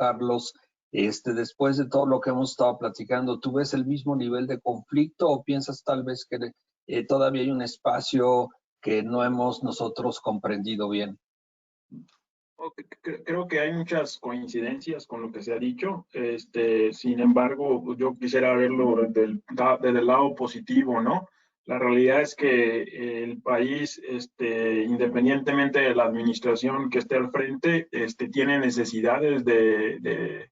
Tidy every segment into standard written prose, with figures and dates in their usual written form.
Carlos, después de todo lo que hemos estado platicando, ¿tú ves el mismo nivel de conflicto o piensas tal vez que todavía hay un espacio que no hemos nosotros comprendido bien? Creo que hay muchas coincidencias con lo que se ha dicho. Sin embargo, yo quisiera verlo desde el lado positivo, ¿no? La realidad es que el país, independientemente de la administración que esté al frente, tiene necesidades de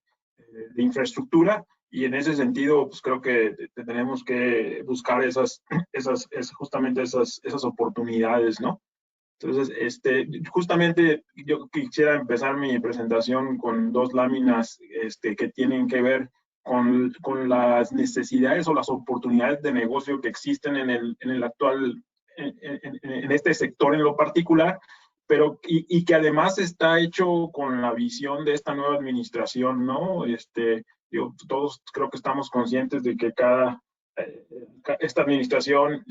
infraestructura, y en ese sentido, pues creo que tenemos que buscar justamente esas oportunidades, ¿no? Entonces, justamente yo quisiera empezar mi presentación con dos láminas que tienen que ver con las necesidades o las oportunidades de negocio que existen en el actual, en este sector en lo particular, pero y que además está hecho con la visión de esta nueva administración, ¿no? Todos creo que estamos conscientes de que esta administración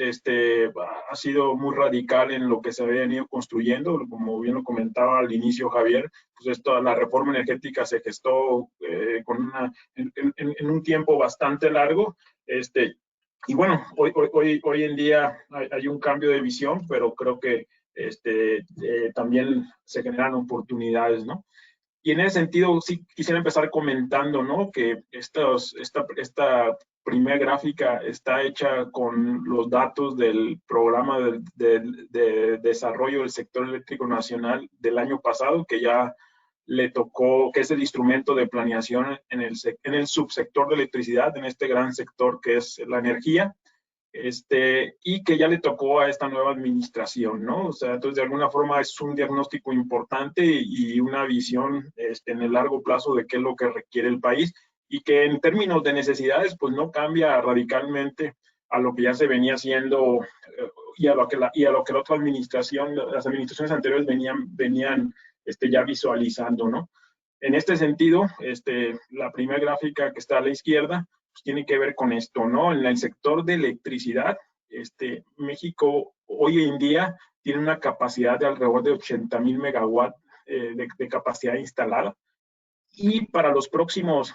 ha sido muy radical en lo que se había venido construyendo. Como bien lo comentaba al inicio Javier, pues la reforma energética se gestó en un tiempo bastante largo. Y bueno, hoy en día hay un cambio de visión, pero creo que también se generan oportunidades, ¿no? Y en ese sentido, sí quisiera empezar comentando, ¿no? Que esta primera gráfica está hecha con los datos del programa de desarrollo del sector eléctrico nacional del año pasado, que ya le tocó, que es el instrumento de planeación en el subsector de electricidad, en este gran sector que es la energía. Y que ya le tocó a esta nueva administración, ¿no? O sea, entonces de alguna forma es un diagnóstico importante y una visión en el largo plazo de qué es lo que requiere el país, y que en términos de necesidades pues no cambia radicalmente a lo que ya se venía haciendo y a lo que la otra administración, las administraciones anteriores venían ya visualizando, ¿no? En este sentido, la primera gráfica que está a la izquierda pues tiene que ver con esto, ¿no? En el sector de electricidad, México hoy en día tiene una capacidad de alrededor de 80,000 megawatts de capacidad instalada, y para los próximos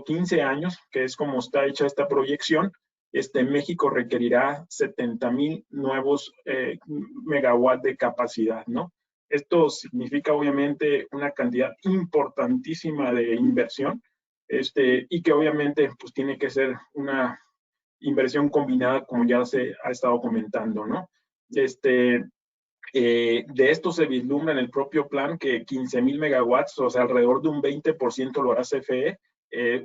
15 años, que es como está hecha esta proyección, México requerirá 70,000 nuevos megawatts de capacidad, ¿no? Esto significa obviamente una cantidad importantísima de inversión, y que obviamente pues tiene que ser una inversión combinada, como ya se ha estado comentando, ¿no? De esto se vislumbra en el propio plan que 15,000 megawatts, o sea, alrededor de un 20% lo hará CFE,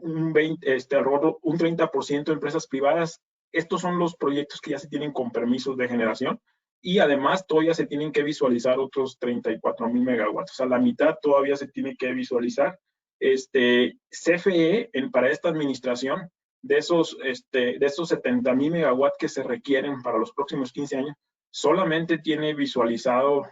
un 30% empresas privadas. Estos son los proyectos que ya se tienen con permisos de generación, y además todavía se tienen que visualizar otros 34,000 megawatts, o sea, la mitad todavía se tiene que visualizar. CFE, para esta administración, de esos 70,000 megawatts que se requieren para los próximos 15 años, solamente tiene visualizado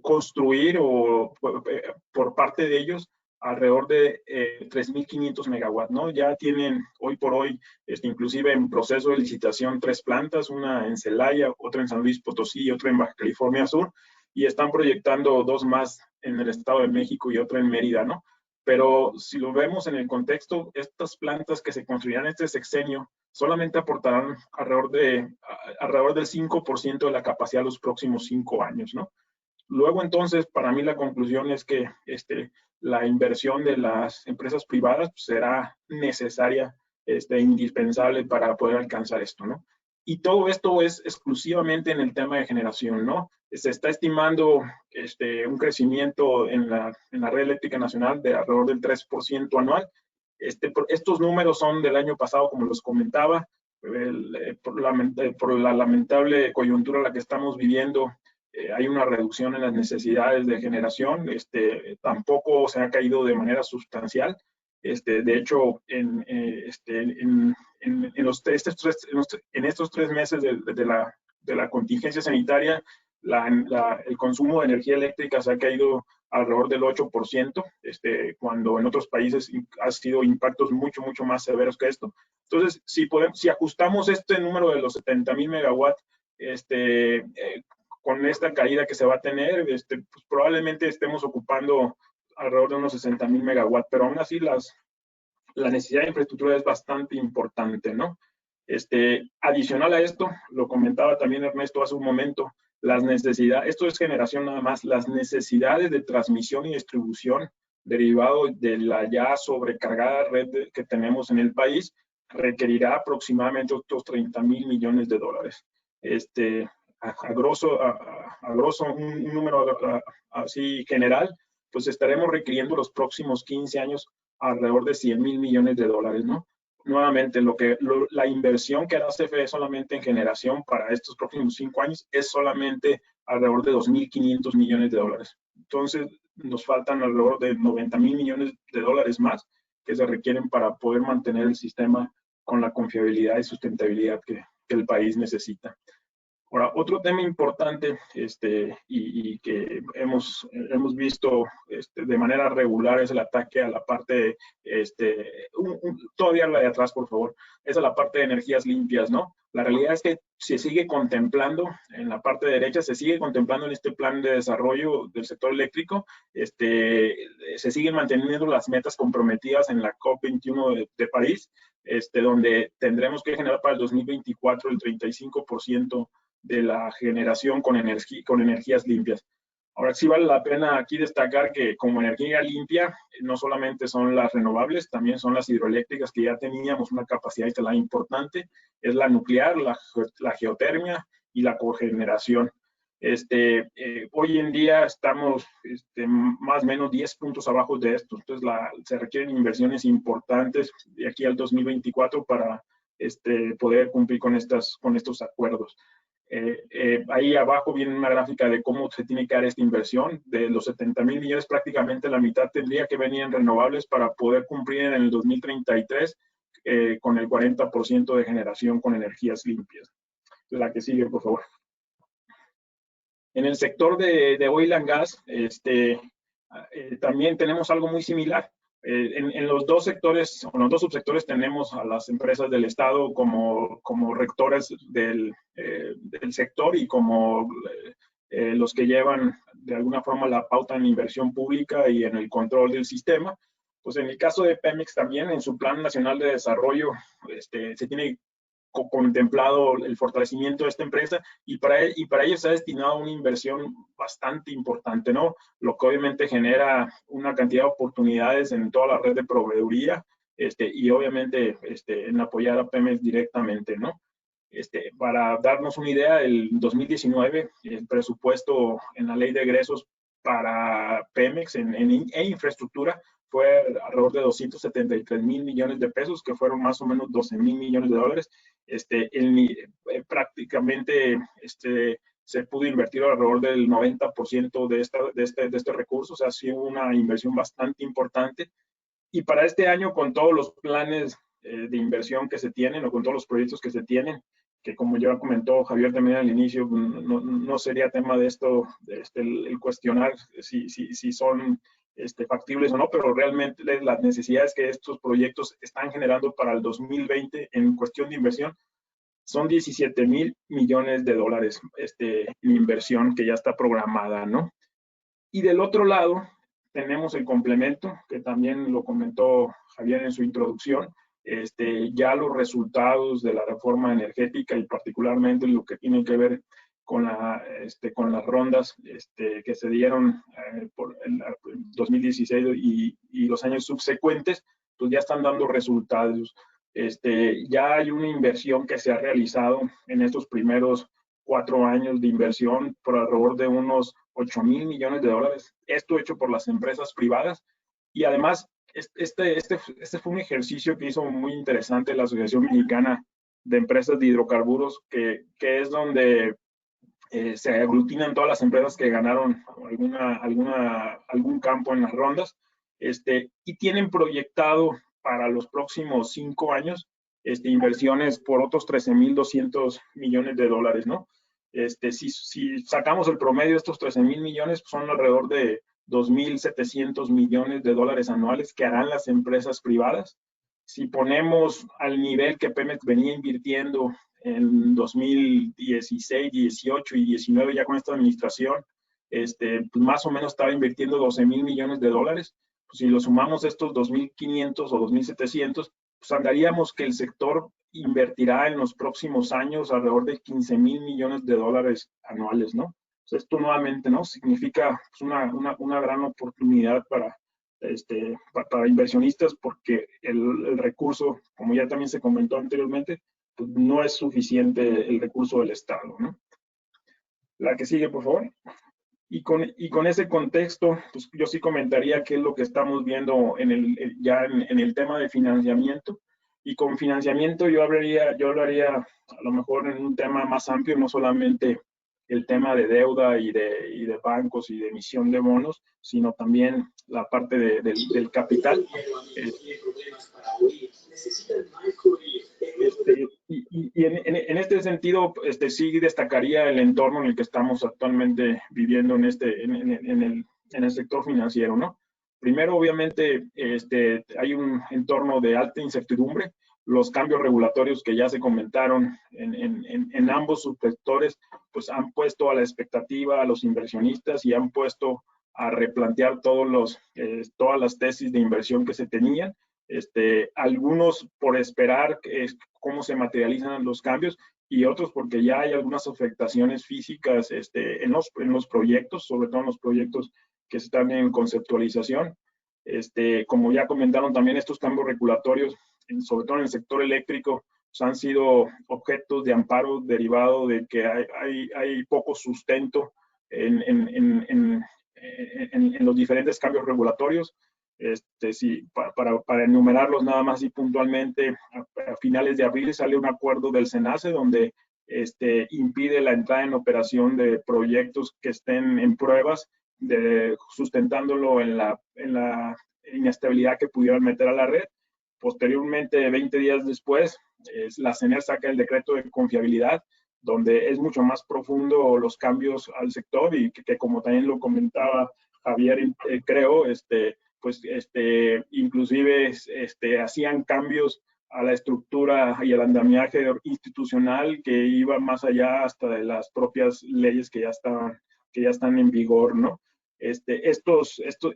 construir por parte de ellos alrededor de 3,500 megawatts, ¿no? Ya tienen hoy por hoy, inclusive en proceso de licitación, 3 plantas, una en Celaya, otra en San Luis Potosí y otra en Baja California Sur, y están proyectando 2 más en el Estado de México y otra en Mérida, ¿no? Pero si lo vemos en el contexto, estas plantas que se construirán este sexenio solamente aportarán alrededor del 5% de la capacidad los próximos 5 años, ¿no? Luego, entonces, para mí la conclusión es que la inversión de las empresas privadas pues, será necesaria, indispensable para poder alcanzar esto, ¿no? Y todo esto es exclusivamente en el tema de generación, ¿no? Se está estimando un crecimiento en la red eléctrica nacional de alrededor del 3% anual. Estos números son del año pasado, como los comentaba. Por la lamentable coyuntura en la que estamos viviendo, hay una reducción en las necesidades de generación. Tampoco se ha caído de manera sustancial. De hecho, en estos 3 meses de la contingencia sanitaria, el consumo de energía eléctrica se ha caído alrededor del 8%, cuando en otros países ha sido impactos mucho más severos que esto. Entonces, si ajustamos este número de los 70,000 megawatts con esta caída que se va a tener, pues probablemente estemos ocupando alrededor de unos 60,000 megawatts, pero aún así la necesidad de infraestructura es bastante importante, ¿no? Adicional a esto, lo comentaba también Ernesto hace un momento, las necesidades, esto es generación nada más, las necesidades de transmisión y distribución derivado de la ya sobrecargada red que tenemos en el país requerirá aproximadamente otros 30,000 millones de dólares. A grosso, un número así general, pues estaremos requiriendo los próximos 15 años alrededor de 100,000 millones de dólares, ¿no? Nuevamente, la inversión que hará CFE solamente en generación para estos próximos 5 años es solamente alrededor de 2,500 millones de dólares. Entonces, nos faltan alrededor de 90,000 millones de dólares más que se requieren para poder mantener el sistema con la confiabilidad y sustentabilidad que el país necesita. Ahora, otro tema importante y que hemos visto de manera regular es el ataque a la parte, todavía la de atrás, por favor, es a la parte de energías limpias, ¿no? La realidad es que se sigue contemplando, en la parte derecha, se sigue contemplando en este plan de desarrollo del sector eléctrico, se siguen manteniendo las metas comprometidas en la COP21 de París, donde tendremos que generar para el 2024 el 35% de la generación con energías limpias. Ahora sí vale la pena aquí destacar que como energía limpia no solamente son las renovables, también son las hidroeléctricas que ya teníamos una capacidad instalada importante, es la nuclear, la geotermia y la cogeneración. Hoy en día estamos más o menos 10 puntos abajo de esto, entonces se requieren inversiones importantes de aquí al 2024 para poder cumplir con estos acuerdos. Ahí abajo viene una gráfica de cómo se tiene que dar esta inversión. De los 70,000 millones, prácticamente la mitad tendría que venir en renovables para poder cumplir en el 2033 con el 40% de generación con energías limpias. La que sigue, por favor. En el sector de oil and gas, también tenemos algo muy similar. En los dos sectores, o en los dos subsectores, tenemos a las empresas del Estado como rectores del sector y como los que llevan de alguna forma la pauta en inversión pública y en el control del sistema. Pues en el caso de Pemex también, en su Plan Nacional de Desarrollo, se tiene contemplado el fortalecimiento de esta empresa y para ello se ha destinado una inversión bastante importante, ¿no? Lo que obviamente genera una cantidad de oportunidades en toda la red de proveeduría y obviamente en apoyar a Pemex directamente, ¿no? Para darnos una idea, el 2019 el presupuesto en la ley de egresos para Pemex en infraestructura fue alrededor de 273,000 millones de pesos, que fueron más o menos 12,000 millones de dólares. Prácticamente se pudo invertir alrededor del 90% de este recurso, o sea, ha sido una inversión bastante importante. Y para este año, con todos los planes de inversión que se tienen o con todos los proyectos que se tienen, que como ya comentó Javier también al inicio, no sería tema de esto, el cuestionar si son factibles o no, pero realmente las necesidades que estos proyectos están generando para el 2020 en cuestión de inversión son 17,000 millones de dólares en inversión que ya está programada, ¿no? Y del otro lado tenemos el complemento, que también lo comentó Javier en su introducción, ya los resultados de la reforma energética y particularmente lo que tiene que ver con las rondas que se dieron por el 2016 y los años subsecuentes, pues ya están dando resultados. Ya hay una inversión que se ha realizado en estos primeros 4 años de inversión por alrededor de unos 8,000 millones de dólares. Esto hecho por las empresas privadas y además este fue un ejercicio que hizo muy interesante la Asociación Mexicana de Empresas de Hidrocarburos, que es donde se aglutinan todas las empresas que ganaron algún campo en las rondas, y tienen proyectado para los próximos 5 años inversiones por otros 13,200 millones de dólares, ¿no? Si sacamos el promedio de estos 13,000 millones, pues son alrededor de 2,700 millones de dólares anuales que harán las empresas privadas. Si ponemos al nivel que Pemex venía invirtiendo en 2016, 18 y 19, ya con esta administración, pues más o menos estaba invirtiendo 12,000 millones de dólares. Pues si lo sumamos estos 2,500 o 2,700, pues andaríamos que el sector invertirá en los próximos años alrededor de 15,000 millones de dólares anuales, ¿no? Pues esto nuevamente, ¿no? Significa pues, una gran oportunidad para inversionistas, porque el recurso, como ya también se comentó anteriormente, pues no es suficiente el recurso del Estado, ¿no? La que sigue, por favor. Y con ese contexto, pues yo sí comentaría qué es lo que estamos viendo ya en el tema de financiamiento. Y con financiamiento yo hablaría a lo mejor en un tema más amplio, no solamente el tema de deuda y de bancos y de emisión de bonos, sino también la parte del capital. Y en este sentido, sí destacaría el entorno en el que estamos actualmente viviendo en el sector financiero, ¿no? Primero, obviamente, hay un entorno de alta incertidumbre. Los cambios regulatorios que ya se comentaron en ambos subsectores, pues han puesto a la expectativa a los inversionistas y han puesto a replantear todas las tesis de inversión que se tenían. Algunos por esperar cómo se materializan los cambios, y otros porque ya hay algunas afectaciones físicas en los proyectos, sobre todo en los proyectos que están en conceptualización. Como ya comentaron también, estos cambios regulatorios, sobre todo en el sector eléctrico, pues han sido objetos de amparo derivado de que hay poco sustento en los diferentes cambios regulatorios. Sí, para enumerarlos nada más y puntualmente, a finales de abril sale un acuerdo del SENACE donde impide la entrada en operación de proyectos que estén en pruebas, sustentándolo en la inestabilidad que pudieran meter a la red. Posteriormente, 20 días después, la CENER saca el decreto de confiabilidad, donde es mucho más profundo los cambios al sector y que como también lo comentaba Javier, creo, pues inclusive hacían cambios a la estructura y al andamiaje institucional que iban más allá hasta de las propias leyes que ya están en vigor, ¿no?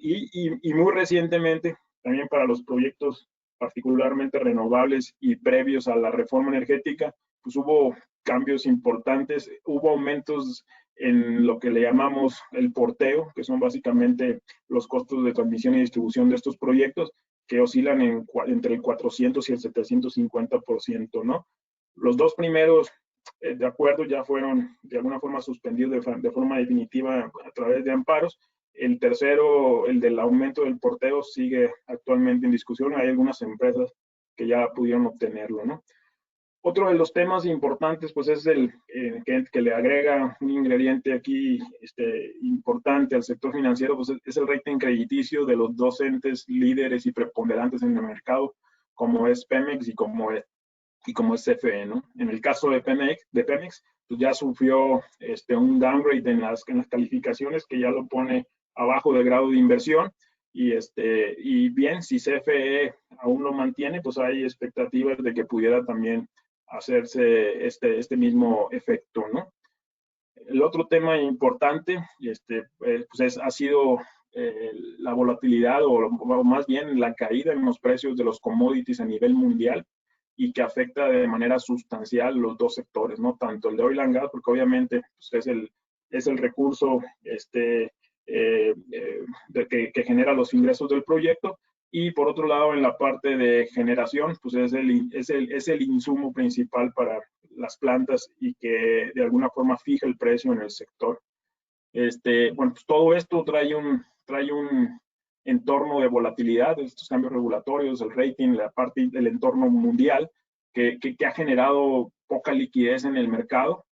Y muy recientemente, también para los proyectos particularmente renovables y previos a la reforma energética, pues hubo cambios importantes, hubo aumentos en lo que le llamamos el porteo, que son básicamente los costos de transmisión y distribución de estos proyectos, que oscilan entre el 400 y el 750%, ¿no? Los dos primeros, de acuerdo, ya fueron de alguna forma suspendidos de forma definitiva a través de amparos. El tercero, el del aumento del porteo, sigue actualmente en discusión. Hay algunas empresas que ya pudieron obtenerlo, ¿no? Otro de los temas importantes, pues es el que le agrega un ingrediente aquí importante al sector financiero, pues es el rating crediticio de los dos entes líderes y preponderantes en el mercado, como es Pemex y como es CFE, ¿no? En el caso de Pemex, pues ya sufrió un downgrade en las calificaciones que ya lo pone abajo de grado de inversión. Y bien, si CFE aún lo mantiene, pues hay expectativas de que pudiera también hacerse este mismo efecto, ¿no? El otro tema importante pues ha sido la volatilidad o más bien la caída en los precios de los commodities a nivel mundial, y que afecta de manera sustancial los dos sectores, ¿no? Tanto el de oil and gas, porque obviamente pues, es el recurso que genera los ingresos del proyecto, y por otro lado, en la parte de generación, pues es el insumo principal para las plantas y que de alguna forma fija el precio en el sector. Bueno, pues todo esto trae un entorno de volatilidad de estos cambios regulatorios, el rating, la parte del entorno mundial, que ha generado poca liquidez en el mercado,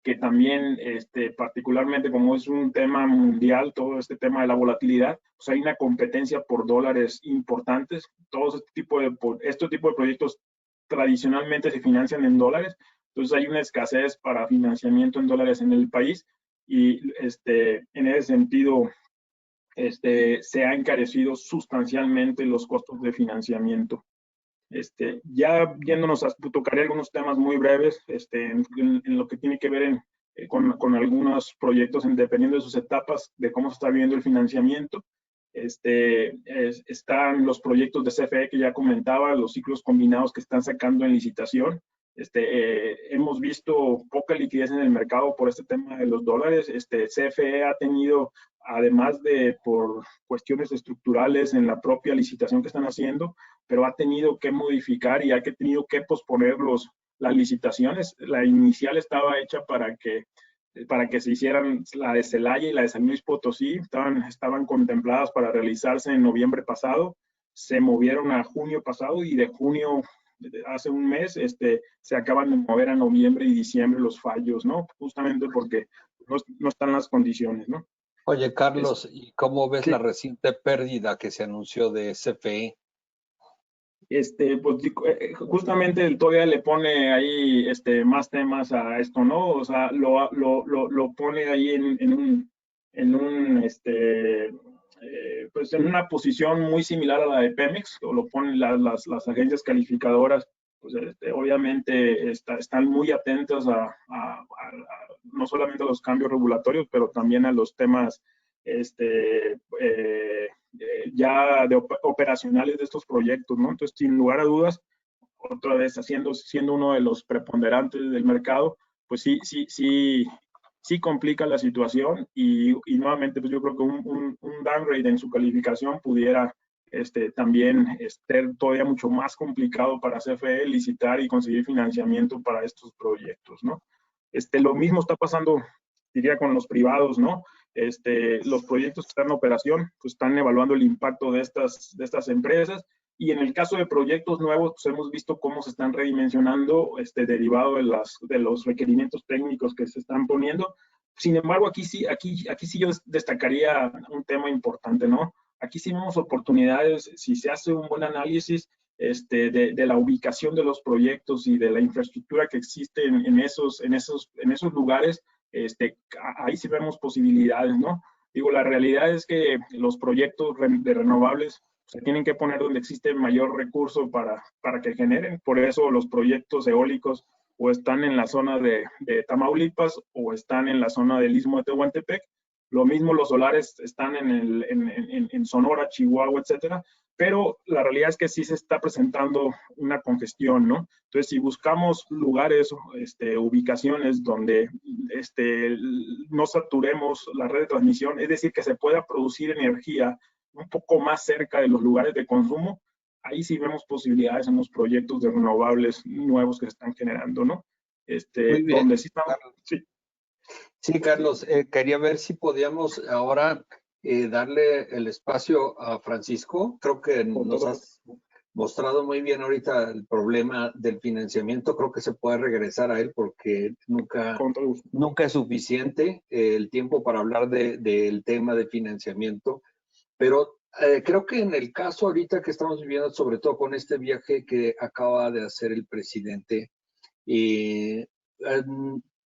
que también, particularmente como es un tema mundial, todo este tema de la volatilidad, pues hay una competencia por dólares importantes. Todo este tipo de proyectos tradicionalmente se financian en dólares, entonces hay una escasez para financiamiento en dólares en el país, y en ese sentido se han encarecido sustancialmente los costos de financiamiento. Ya yéndonos tocaré algunos temas muy breves en lo que tiene que ver con algunos proyectos, dependiendo de sus etapas, de cómo se está viendo el financiamiento. Están los proyectos de CFE que ya comentaba, los ciclos combinados que están sacando en licitación. Hemos visto poca liquidez en el mercado por este tema de los dólares. CFE ha tenido, además de por cuestiones estructurales en la propia licitación que están haciendo, pero ha tenido que modificar y ha tenido que posponer las licitaciones. La inicial estaba hecha para que se hicieran la de Celaya y la de San Luis Potosí, estaban contempladas para realizarse en noviembre pasado, se movieron a junio pasado y de junio, hace un mes, se acaban de mover a noviembre y diciembre los fallos, ¿no? Justamente porque no están las condiciones, ¿no? Oye, Carlos, ¿y cómo ves Sí. la reciente pérdida que se anunció de CFE? Pues justamente todavía le pone ahí más temas a esto, ¿no? O sea, lo pone ahí pues en una posición muy similar a la de Pemex, o lo ponen las agencias calificadoras, pues obviamente están muy atentas no solamente a los cambios regulatorios, pero también a los temas ya operacionales de estos proyectos, ¿no? Entonces, sin lugar a dudas, otra vez siendo uno de los preponderantes del mercado, pues sí complica la situación y nuevamente, pues yo creo que un downgrade en su calificación pudiera también ser todavía mucho más complicado para CFE licitar y conseguir financiamiento para estos proyectos, ¿no? Lo mismo está pasando, diría, con los privados, ¿no? Los proyectos que están en operación, pues están evaluando el impacto de estas empresas, y en el caso de proyectos nuevos, pues hemos visto cómo se están redimensionando derivado de los requerimientos técnicos que se están poniendo. Sin embargo, aquí sí yo destacaría un tema importante, ¿no? Aquí sí vemos oportunidades, si se hace un buen análisis de la ubicación de los proyectos y de la infraestructura que existe en esos lugares, ahí sí vemos posibilidades, ¿no? Digo, la realidad es que los proyectos de renovables se tienen que poner donde existe mayor recurso para que generen. Por eso los proyectos eólicos o están en la zona de Tamaulipas o están en la zona del Istmo de Tehuantepec. Lo mismo los solares están en Sonora, Chihuahua, etcétera. Pero la realidad es que sí se está presentando una congestión, ¿no? Entonces, si buscamos lugares, ubicaciones donde no saturemos la red de transmisión, es decir, que se pueda producir energía un poco más cerca de los lugares de consumo, ahí sí vemos posibilidades en los proyectos de renovables nuevos que se están generando, ¿no? Muy bien, Donde sí estamos, sí. Sí, Carlos, quería ver si podíamos ahora darle el espacio a Francisco. Creo que nos has mostrado muy bien ahorita el problema del financiamiento. Creo que se puede regresar a él porque nunca es suficiente el tiempo para hablar del tema de financiamiento. Pero creo que en el caso ahorita que estamos viviendo, sobre todo con este viaje que acaba de hacer el presidente, eh,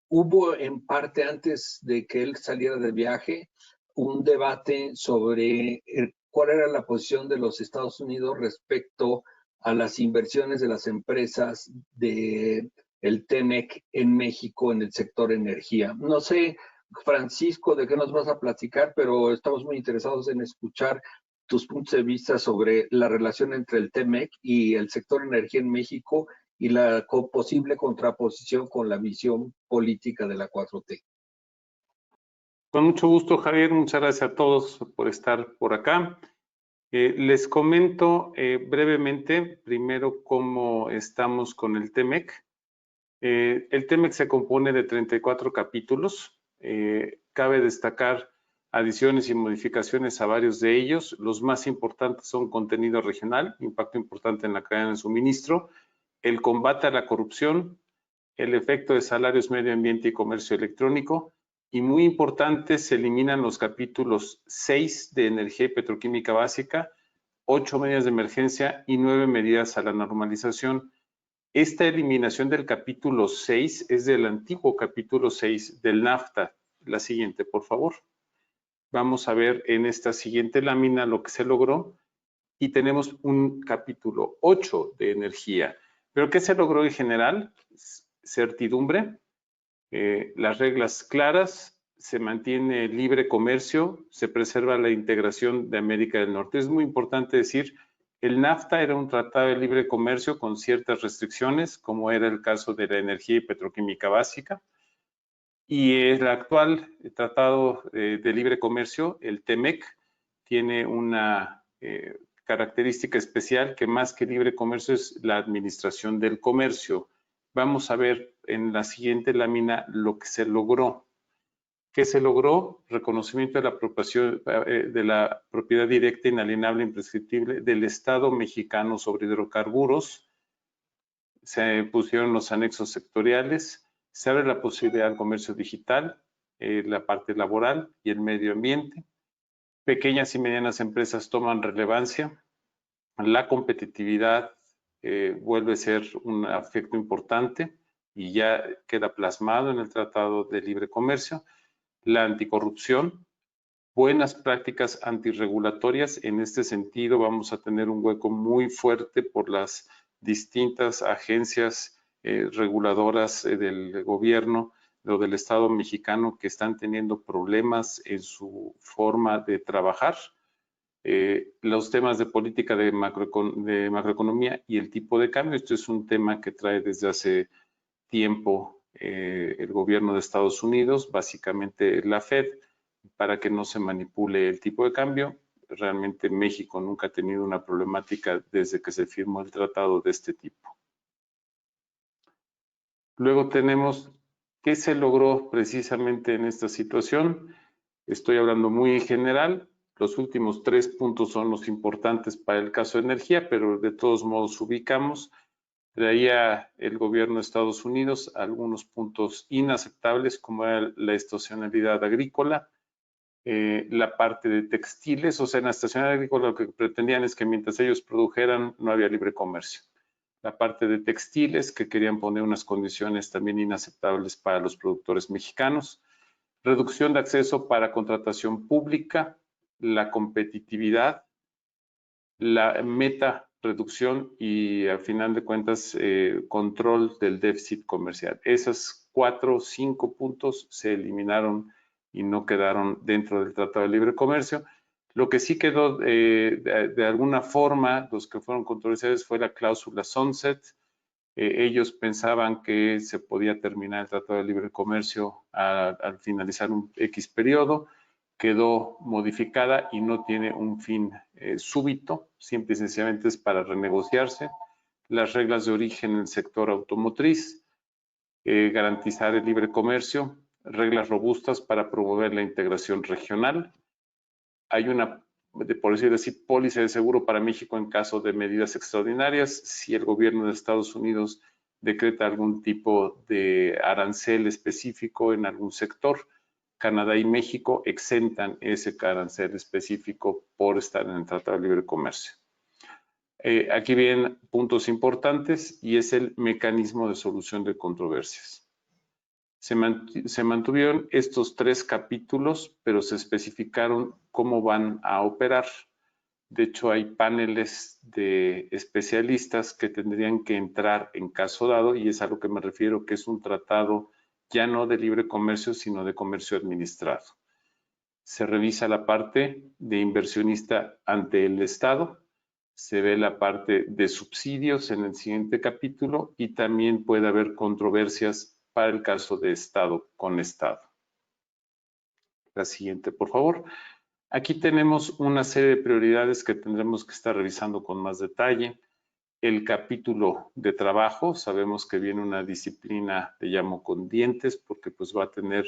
hubo en parte antes de que él saliera de viaje un debate sobre cuál era la posición de los Estados Unidos respecto a las inversiones de las empresas de el TEMEC en México en el sector energía. No sé, Francisco, de qué nos vas a platicar, pero estamos muy interesados en escuchar tus puntos de vista sobre la relación entre el TEMEC y el sector energía en México y la posible contraposición con la visión política de la 4T. Con mucho gusto, Javier. Muchas gracias a todos por estar por acá. Les comento brevemente, primero, cómo estamos con el TEMEC. El TEMEC se compone de 34 capítulos. Cabe destacar adiciones y modificaciones a varios de ellos. Los más importantes son contenido regional, impacto importante en la cadena de suministro, el combate a la corrupción, el efecto de salarios, medio ambiente y comercio electrónico, y muy importante, se eliminan los capítulos 6 de energía y petroquímica básica, 8 medidas de emergencia y 9 medidas a la normalización. Esta eliminación del capítulo 6 es del antiguo capítulo 6 del NAFTA. La siguiente, por favor. Vamos a ver en esta siguiente lámina lo que se logró. y tenemos un capítulo 8 de energía. ¿Pero qué se logró en general? Certidumbre, las reglas claras, se mantiene libre comercio, se preserva la integración de América del Norte. Es muy importante decir, el NAFTA era un tratado de libre comercio con ciertas restricciones, como era el caso de la energía y petroquímica básica. Y el actual tratado de libre comercio, el TEMEC, tiene una característica especial que más que libre comercio es la administración del comercio. Vamos a ver en la siguiente lámina lo que se logró. ¿Qué se logró? Reconocimiento de la propiedad directa, inalienable, imprescriptible del Estado mexicano sobre hidrocarburos. Se pusieron los anexos sectoriales. Se abre la posibilidad al comercio digital, la parte laboral y el medio ambiente. Pequeñas y medianas empresas toman relevancia. La competitividad vuelve a ser un aspecto importante y ya queda plasmado en el Tratado de Libre Comercio. La anticorrupción, buenas prácticas antirregulatorias. En este sentido, vamos a tener un hueco muy fuerte por las distintas agencias reguladoras del gobierno o del Estado mexicano que están teniendo problemas en su forma de trabajar. Los temas de política de macroeconomía y el tipo de cambio. Esto es un tema que trae desde hace tiempo el gobierno de Estados Unidos, básicamente la Fed, para que no se manipule el tipo de cambio. Realmente México nunca ha tenido una problemática desde que se firmó el tratado de este tipo. Luego tenemos qué se logró precisamente en esta situación. Estoy hablando muy en general. Los últimos 3 puntos son los importantes para el caso de energía, pero de todos modos ubicamos. Traía el gobierno de Estados Unidos algunos puntos inaceptables, como era la estacionalidad agrícola, la parte de textiles. O sea, en la estacionalidad agrícola lo que pretendían es que mientras ellos produjeran no había libre comercio. La parte de textiles, que querían poner unas condiciones también inaceptables para los productores mexicanos. Reducción de acceso para contratación pública, la competitividad, la meta reducción y al final de cuentas control del déficit comercial. Esas 4 o 5 puntos se eliminaron y no quedaron dentro del Tratado de Libre Comercio. Lo que sí quedó de alguna forma, los que fueron controversiales, fue la cláusula sunset. Ellos pensaban que se podía terminar el Tratado de Libre Comercio al finalizar un X periodo. Quedó modificada y no tiene un fin súbito, simple y sencillamente es para renegociarse. Las reglas de origen en el sector automotriz, garantizar el libre comercio, reglas robustas para promover la integración regional. Hay una, por decirlo así, póliza de seguro para México en caso de medidas extraordinarias. Si el gobierno de Estados Unidos decreta algún tipo de arancel específico en algún sector, Canadá y México exentan ese arancel específico por estar en el Tratado de Libre Comercio. Aquí vienen puntos importantes y es el mecanismo de solución de controversias. Se mantuvieron estos 3 capítulos, pero se especificaron cómo van a operar. De hecho, hay paneles de especialistas que tendrían que entrar en caso dado, y es a lo que me refiero, que es un tratado ya no de libre comercio, sino de comercio administrado. Se revisa la parte de inversionista ante el Estado, se ve la parte de subsidios en el siguiente capítulo y también puede haber controversias para el caso de Estado con Estado. La siguiente, por favor. Aquí tenemos una serie de prioridades que tendremos que estar revisando con más detalle. El capítulo de trabajo, sabemos que viene una disciplina, le llamo con dientes, porque pues va a tener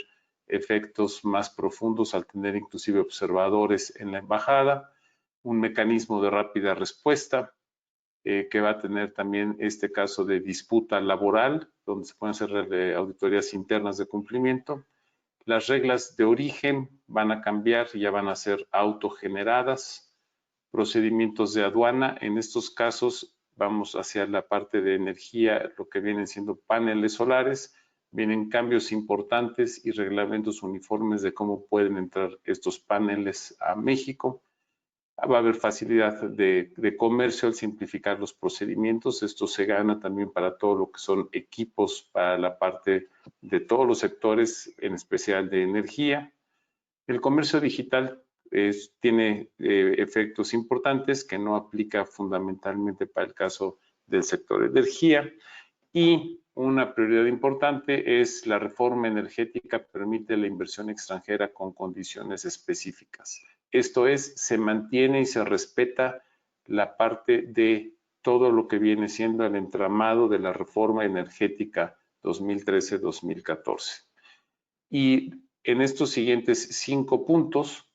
efectos más profundos al tener inclusive observadores en la embajada, un mecanismo de rápida respuesta, que va a tener también este caso de disputa laboral, donde se pueden hacer auditorías internas de cumplimiento. Las reglas de origen van a cambiar y ya van a ser autogeneradas. Procedimientos de aduana, en estos casos vamos hacia la parte de energía, lo que vienen siendo paneles solares, vienen cambios importantes y reglamentos uniformes de cómo pueden entrar estos paneles a México. Va a haber facilidad de comercio al simplificar los procedimientos. Esto se gana también para todo lo que son equipos para la parte de todos los sectores, en especial de energía. El comercio digital tiene efectos importantes que no aplica fundamentalmente para el caso del sector energía. Y una prioridad importante es la reforma energética permite la inversión extranjera con condiciones específicas. Esto es, se mantiene y se respeta la parte de todo lo que viene siendo el entramado de la reforma energética 2013-2014. Y en estos siguientes 5 puntos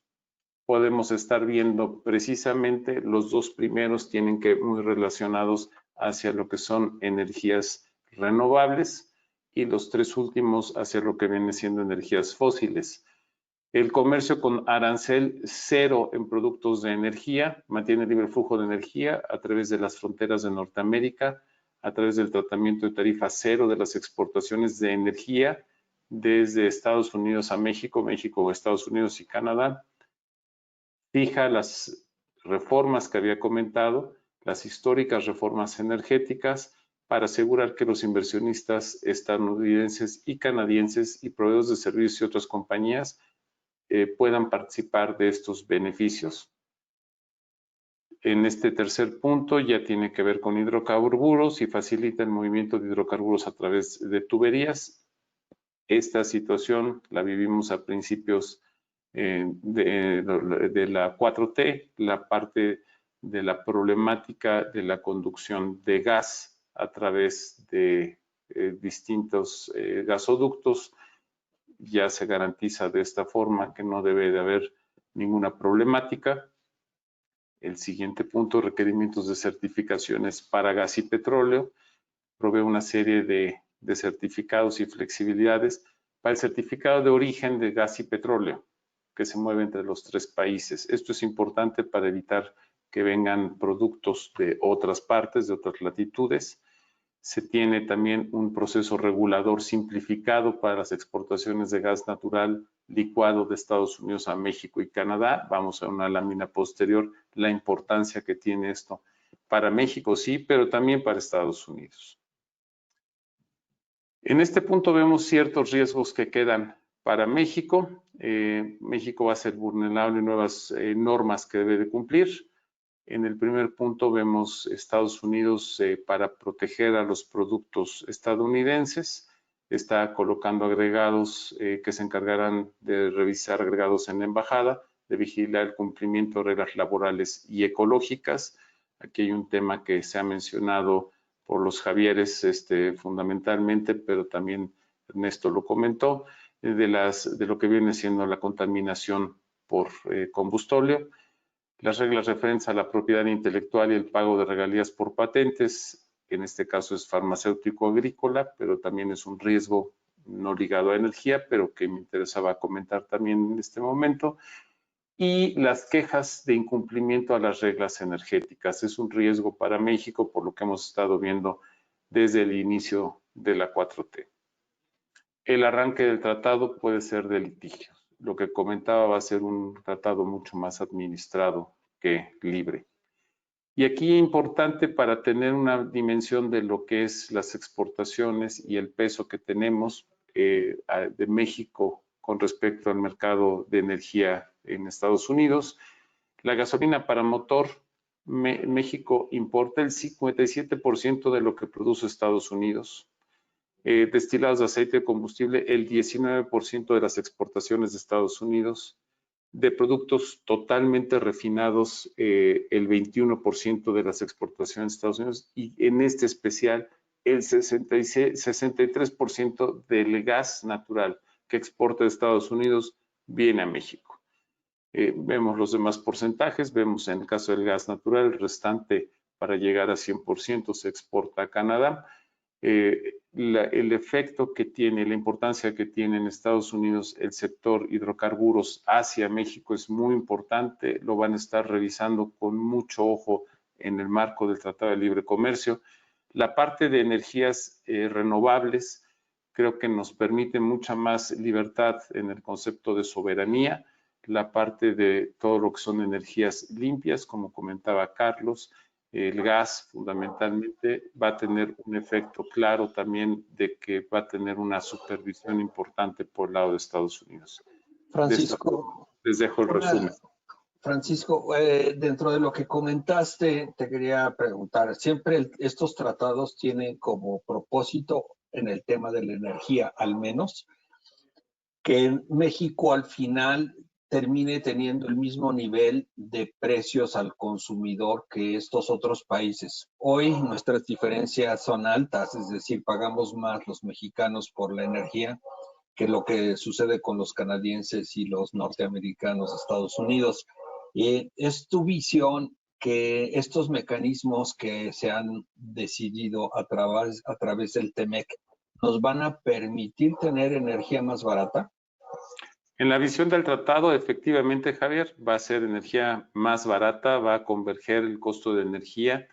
podemos estar viendo precisamente los 2 primeros tienen que muy relacionados hacia lo que son energías renovables y los 3 últimos hacia lo que viene siendo energías fósiles. El comercio con arancel cero en productos de energía mantiene libre flujo de energía a través de las fronteras de Norteamérica, a través del tratamiento de tarifa cero de las exportaciones de energía desde Estados Unidos a México, México, Estados Unidos y Canadá. Fija las reformas que había comentado, las históricas reformas energéticas, para asegurar que los inversionistas estadounidenses y canadienses y proveedores de servicios y otras compañías puedan participar de estos beneficios. En este tercer punto ya tiene que ver con hidrocarburos y facilita el movimiento de hidrocarburos a través de tuberías. Esta situación la vivimos a principios de la 4T, la parte de la problemática de la conducción de gas a través de distintos gasoductos. Ya se garantiza de esta forma que no debe de haber ninguna problemática. El siguiente punto, requerimientos de certificaciones para gas y petróleo, provee una serie de certificados y flexibilidades para el certificado de origen de gas y petróleo, que se mueve entre los 3 países. Esto es importante para evitar que vengan productos de otras partes, de otras latitudes. Se tiene también un proceso regulador simplificado para las exportaciones de gas natural licuado de Estados Unidos a México y Canadá. Vamos a una lámina posterior, la importancia que tiene esto para México, sí, pero también para Estados Unidos. En este punto vemos ciertos riesgos que quedan para México. México va a ser vulnerable a nuevas normas que debe de cumplir. En el primer punto vemos Estados Unidos para proteger a los productos estadounidenses. Está colocando agregados que se encargarán de revisar agregados en la embajada, de vigilar el cumplimiento de reglas laborales y ecológicas. Aquí hay un tema que se ha mencionado por los Javieres fundamentalmente, pero también Ernesto lo comentó, de lo que viene siendo la contaminación por combustóleo. Las reglas referentes a la propiedad intelectual y el pago de regalías por patentes, en este caso es farmacéutico-agrícola, pero también es un riesgo no ligado a energía, pero que me interesaba comentar también en este momento. Y las quejas de incumplimiento a las reglas energéticas. Es un riesgo para México, por lo que hemos estado viendo desde el inicio de la 4T. El arranque del tratado puede ser de litigios. Lo que comentaba va a ser un tratado mucho más administrado que libre. Y aquí es importante para tener una dimensión de lo que es las exportaciones y el peso que tenemos de México con respecto al mercado de energía en Estados Unidos. La gasolina para motor, México importa el 57% de lo que produce Estados Unidos. Destilados de aceite de combustible, el 19% de las exportaciones de Estados Unidos. De productos totalmente refinados, el 21% de las exportaciones de Estados Unidos. Y en este especial, el 63% del gas natural que exporta de Estados Unidos viene a México. Vemos los demás porcentajes, vemos en el caso del gas natural, el restante para llegar a 100% se exporta a Canadá. El efecto que tiene, la importancia que tiene en Estados Unidos el sector hidrocarburos hacia México es muy importante, lo van a estar revisando con mucho ojo en el marco del Tratado de Libre Comercio. La parte de energías renovables creo que nos permite mucha más libertad en el concepto de soberanía. la parte de todo lo que son energías limpias, como comentaba Carlos. El gas fundamentalmente va a tener un efecto claro también de que va a tener una supervisión importante por el lado de Estados Unidos. Francisco, Les dejo el resumen. Francisco, dentro de lo que comentaste, te quería preguntar, siempre estos tratados tienen como propósito, en el tema de la energía al menos, que México al final termine teniendo el mismo nivel de precios al consumidor que estos otros países. Hoy nuestras diferencias son altas, es decir, pagamos más los mexicanos por la energía que lo que sucede con los canadienses y los norteamericanos de Estados Unidos. ¿Es tu visión que estos mecanismos que se han decidido a través del TEMEC nos van a permitir tener energía más barata? En la visión del tratado, efectivamente, Javier, va a ser energía más barata, va a converger el costo de energía,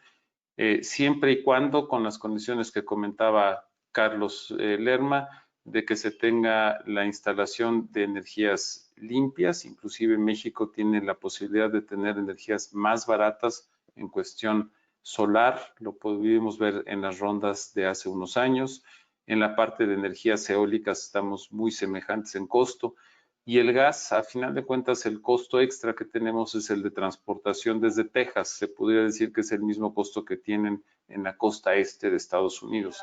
siempre y cuando con las condiciones que comentaba Carlos Lerma, de que se tenga la instalación de energías limpias. Inclusive México tiene la posibilidad de tener energías más baratas en cuestión solar, lo pudimos ver en las rondas de hace unos años. En la parte de energías eólicas estamos muy semejantes en costo. Y el gas, a final de cuentas, el costo extra que tenemos es el de transportación desde Texas. Se podría decir que es el mismo costo que tienen en la costa este de Estados Unidos.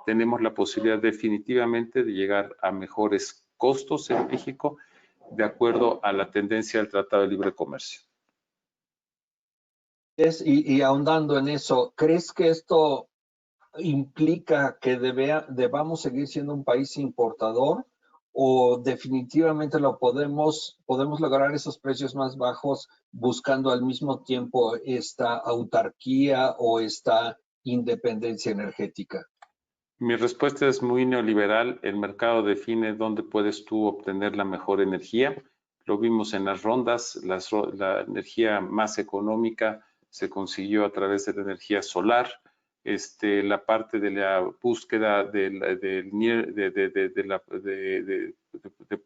Tenemos la posibilidad definitivamente de llegar a mejores costos en México de acuerdo a la tendencia del Tratado de Libre Comercio. Y ahondando en eso, ¿crees que esto implica que debamos seguir siendo un país importador o definitivamente podemos lograr esos precios más bajos buscando al mismo tiempo esta autarquía o esta independencia energética? Mi respuesta es muy neoliberal. El mercado define dónde puedes tú obtener la mejor energía. Lo vimos en las rondas. La energía más económica se consiguió a través de la energía solar. La parte de la búsqueda de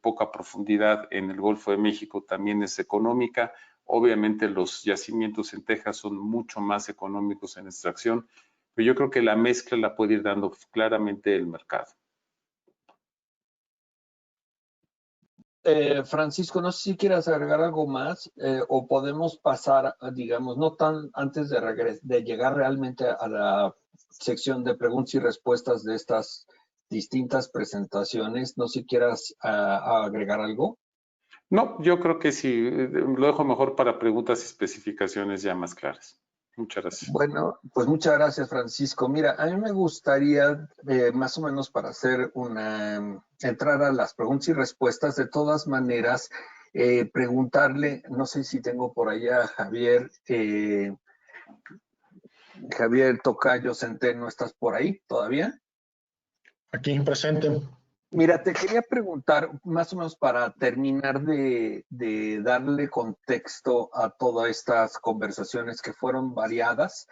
poca profundidad en el Golfo de México también es económica. Obviamente los yacimientos en Texas son mucho más económicos en extracción, pero yo creo que la mezcla la puede ir dando claramente el mercado. Francisco, no sé si quieras agregar algo más o podemos pasar, digamos, no tan antes de llegar realmente a la sección de preguntas y respuestas de estas distintas presentaciones. No sé si quieras agregar algo. No, yo creo que sí, lo dejo mejor para preguntas y especificaciones ya más claras. Muchas gracias. Bueno, pues muchas gracias, Francisco. Mira, a mí me gustaría, más o menos para hacer entrar a las preguntas y respuestas, de todas maneras, preguntarle, no sé si tengo por allá a Javier, Javier Tocayo Centeno, ¿estás por ahí todavía? Aquí presente. Mira, te quería preguntar, más o menos para terminar de darle contexto a todas estas conversaciones que fueron variadas,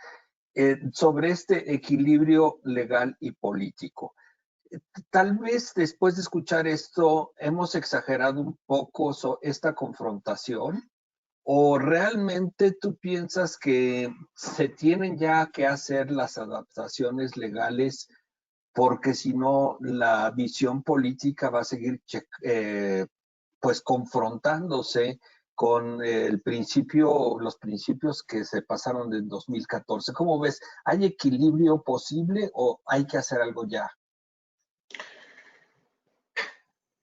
sobre este equilibrio legal y político. Tal vez después de escuchar esto hemos exagerado un poco esta confrontación, o realmente tú piensas que se tienen ya que hacer las adaptaciones legales, porque si no la visión política va a seguir pues confrontándose con los principios que se pasaron en 2014. ¿Cómo ves? ¿Hay equilibrio posible o hay que hacer algo ya?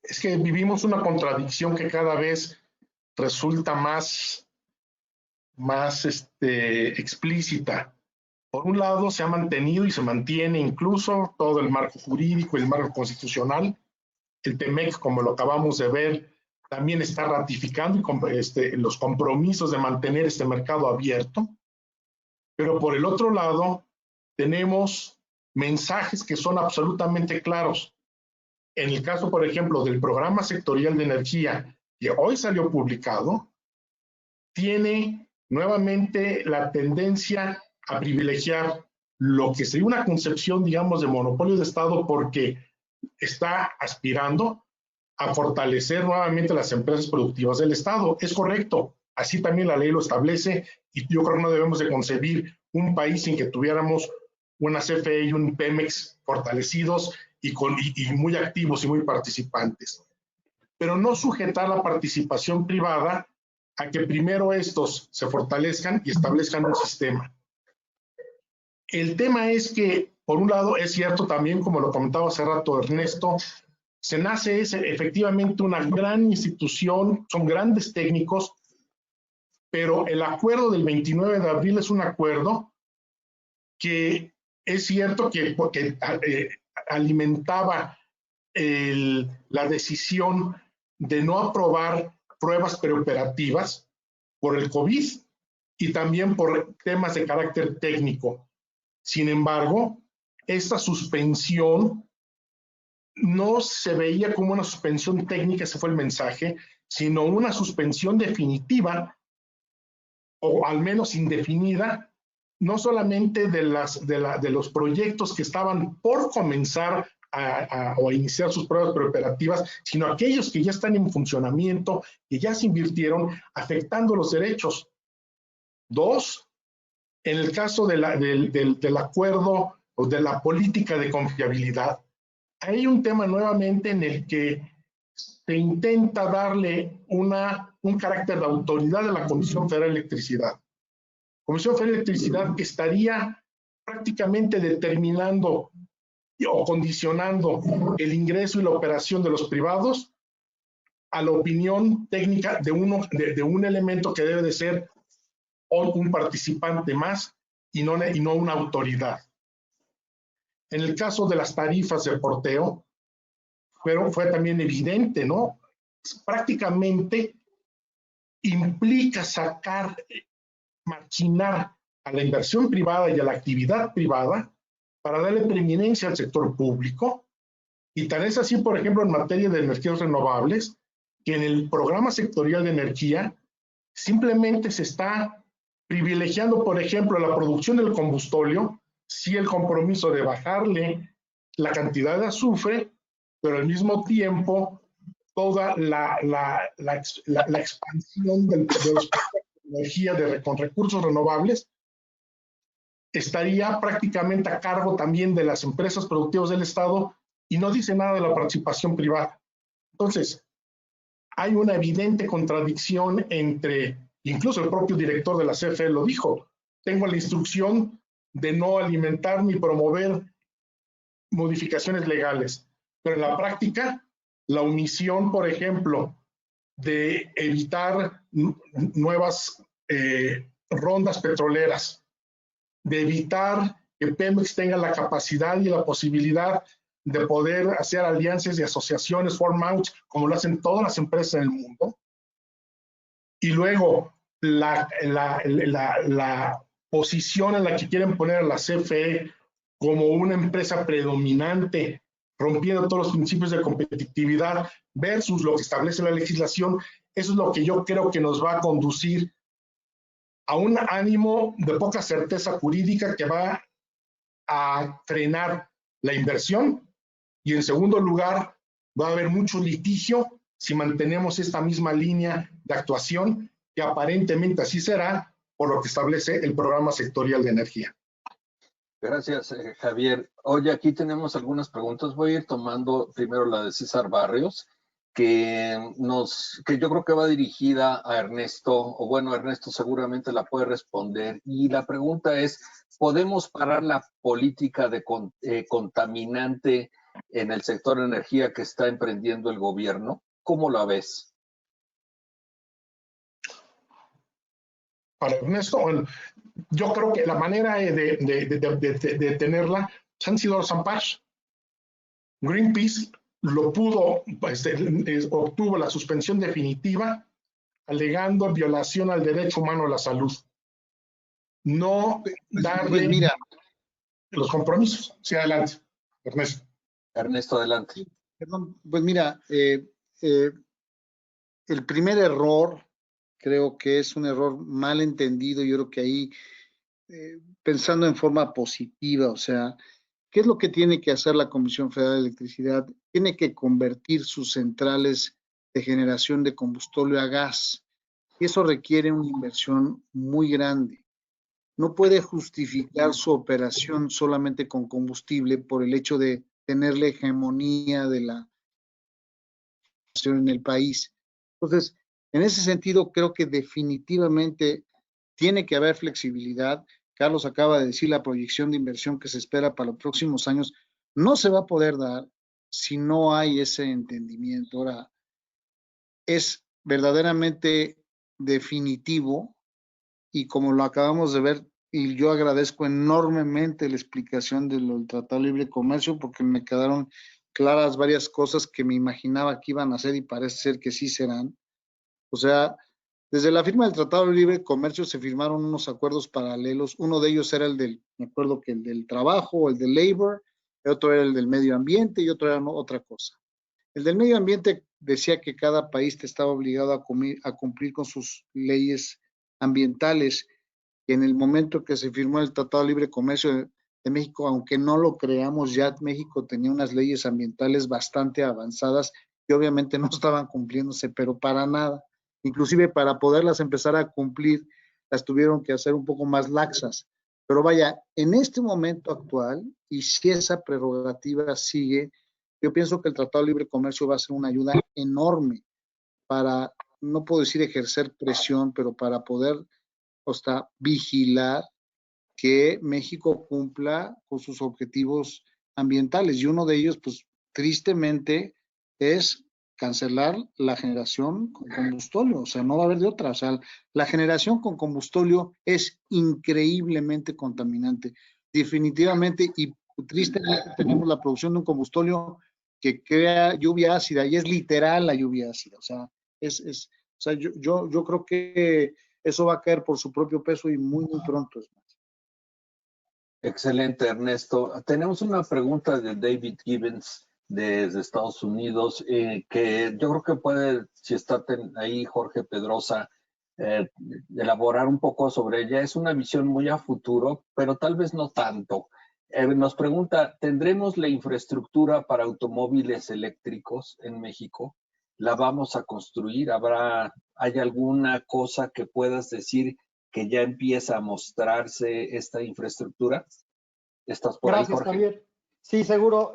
Es que vivimos una contradicción que cada vez resulta más explícita. Por un lado, se ha mantenido y se mantiene incluso todo el marco jurídico, el marco constitucional. El TEMEC, como lo acabamos de ver, también está ratificando los compromisos de mantener este mercado abierto. Pero por el otro lado, tenemos mensajes que son absolutamente claros. En el caso, por ejemplo, del Programa Sectorial de Energía, que hoy salió publicado, tiene nuevamente la tendencia a privilegiar lo que sería una concepción, digamos, de monopolio de Estado, porque está aspirando a fortalecer nuevamente las empresas productivas del Estado. Es correcto, así también la ley lo establece, y yo creo que no debemos de concebir un país sin que tuviéramos una CFE y un Pemex fortalecidos y muy activos y muy participantes. Pero no sujetar la participación privada a que primero estos se fortalezcan y establezcan un sistema. El tema es que, por un lado, es cierto también, como lo comentaba hace rato Ernesto, SENACE es efectivamente una gran institución, son grandes técnicos, pero el acuerdo del 29 de abril es un acuerdo que es cierto que alimentaba la decisión de no aprobar pruebas preoperativas por el COVID y también por temas de carácter técnico. Sin embargo, esta suspensión no se veía como una suspensión técnica, ese fue el mensaje, sino una suspensión definitiva o al menos indefinida, no solamente de los proyectos que estaban por comenzar o iniciar sus pruebas preoperativas, sino aquellos que ya están en funcionamiento, que ya se invirtieron, afectando los derechos. Dos, en el caso del acuerdo o de la política de confiabilidad, hay un tema nuevamente en el que se intenta darle un carácter de autoridad a la Comisión Federal de Electricidad. Comisión Federal de Electricidad que estaría prácticamente determinando o condicionando el ingreso y la operación de los privados a la opinión técnica de un elemento que debe de ser un participante más y no una autoridad. En el caso de las tarifas de porteo, fue también evidente, ¿no? Prácticamente implica maquinar a la inversión privada y a la actividad privada para darle preeminencia al sector público. Y tal es así, por ejemplo, en materia de energías renovables, que en el programa sectorial de energía simplemente se está privilegiando, por ejemplo, la producción del combustóleo, sí el compromiso de bajarle la cantidad de azufre, pero al mismo tiempo toda la expansión de los energía con recursos renovables estaría prácticamente a cargo también de las empresas productivas del Estado y no dice nada de la participación privada. Entonces, hay una evidente contradicción entre, incluso el propio director de la CFE lo dijo, tengo la instrucción de no alimentar ni promover modificaciones legales, pero en la práctica, la omisión, por ejemplo, de evitar nuevas rondas petroleras, de evitar que Pemex tenga la capacidad y la posibilidad de poder hacer alianzas y asociaciones, farm-outs, como lo hacen todas las empresas en el mundo. Y luego, la posición en la que quieren poner a la CFE como una empresa predominante, rompiendo todos los principios de competitividad versus lo que establece la legislación, eso es lo que yo creo que nos va a conducir a un ánimo de poca certeza jurídica que va a frenar la inversión y en segundo lugar va a haber mucho litigio si mantenemos esta misma línea de actuación que aparentemente así será por lo que establece el programa sectorial de energía. Gracias, Javier. Oye, aquí tenemos algunas preguntas. Voy a ir tomando primero la de César Barrios, que yo creo que va dirigida a Ernesto, o bueno, Ernesto seguramente la puede responder. Y la pregunta es, ¿podemos parar la política de contaminante en el sector de energía que está emprendiendo el gobierno? ¿Cómo la ves? Para Ernesto, bueno, yo creo que la manera de tenerla han sido los amparos. Greenpeace lo pudo, obtuvo la suspensión definitiva alegando violación al derecho humano a la salud. No darle pues mira, los compromisos. Sí, adelante, Ernesto. Ernesto, adelante. Perdón, pues mira, el primer error creo que es un error mal entendido. Yo creo que ahí, pensando en forma positiva, o sea, ¿qué es lo que tiene que hacer la Comisión Federal de Electricidad? tiene que convertir sus centrales de generación de combustible a gas. Y eso requiere una inversión muy grande. No puede justificar su operación solamente con combustible por el hecho de tener la hegemonía de la en el país. Entonces, en ese sentido, creo que definitivamente tiene que haber flexibilidad. Carlos acaba de decir la proyección de inversión que se espera para los próximos años no se va a poder dar si no hay ese entendimiento. Ahora, es verdaderamente definitivo y como lo acabamos de ver, y yo agradezco enormemente la explicación del Tratado de Libre Comercio porque me quedaron claras varias cosas que me imaginaba que iban a hacer y parece ser que sí serán. O sea, desde la firma del Tratado de Libre Comercio se firmaron unos acuerdos paralelos. Uno de ellos era el del, me acuerdo que el del trabajo, el del labor, el otro era el del medio ambiente y otro era otra cosa. El del medio ambiente decía que cada país estaba obligado a cumplir con sus leyes ambientales. Y en el momento que se firmó el Tratado de Libre Comercio de México, aunque no lo creamos, ya México tenía unas leyes ambientales bastante avanzadas que obviamente no estaban cumpliéndose, pero para nada. Inclusive para poderlas empezar a cumplir, las tuvieron que hacer un poco más laxas. Pero vaya, en este momento actual, y si esa prerrogativa sigue, yo pienso que el Tratado de Libre Comercio va a ser una ayuda enorme para, no puedo decir ejercer presión, pero para poder hasta vigilar que México cumpla con sus objetivos ambientales. Y uno de ellos, pues tristemente, es cancelar la generación con combustóleo. O sea, no va a haber de otra. O sea, la generación con combustóleo es increíblemente contaminante. Definitivamente, y tristemente tenemos la producción de un combustóleo que crea lluvia ácida, y es literal la lluvia ácida. O sea, o sea, yo creo que eso va a caer por su propio peso y muy, muy pronto. Excelente, Ernesto. Tenemos una pregunta de David Gibbons desde Estados Unidos, que yo creo que puede, si está ahí Jorge Pedrosa, elaborar un poco sobre ella. Es una visión muy a futuro, pero tal vez no tanto. Nos pregunta, ¿tendremos la infraestructura para automóviles eléctricos en México? ¿La vamos a construir? ¿Hay alguna cosa que puedas decir que ya empieza a mostrarse esta infraestructura? ¿Estás por ahí, Gracias, Jorge? Javier. Sí, seguro.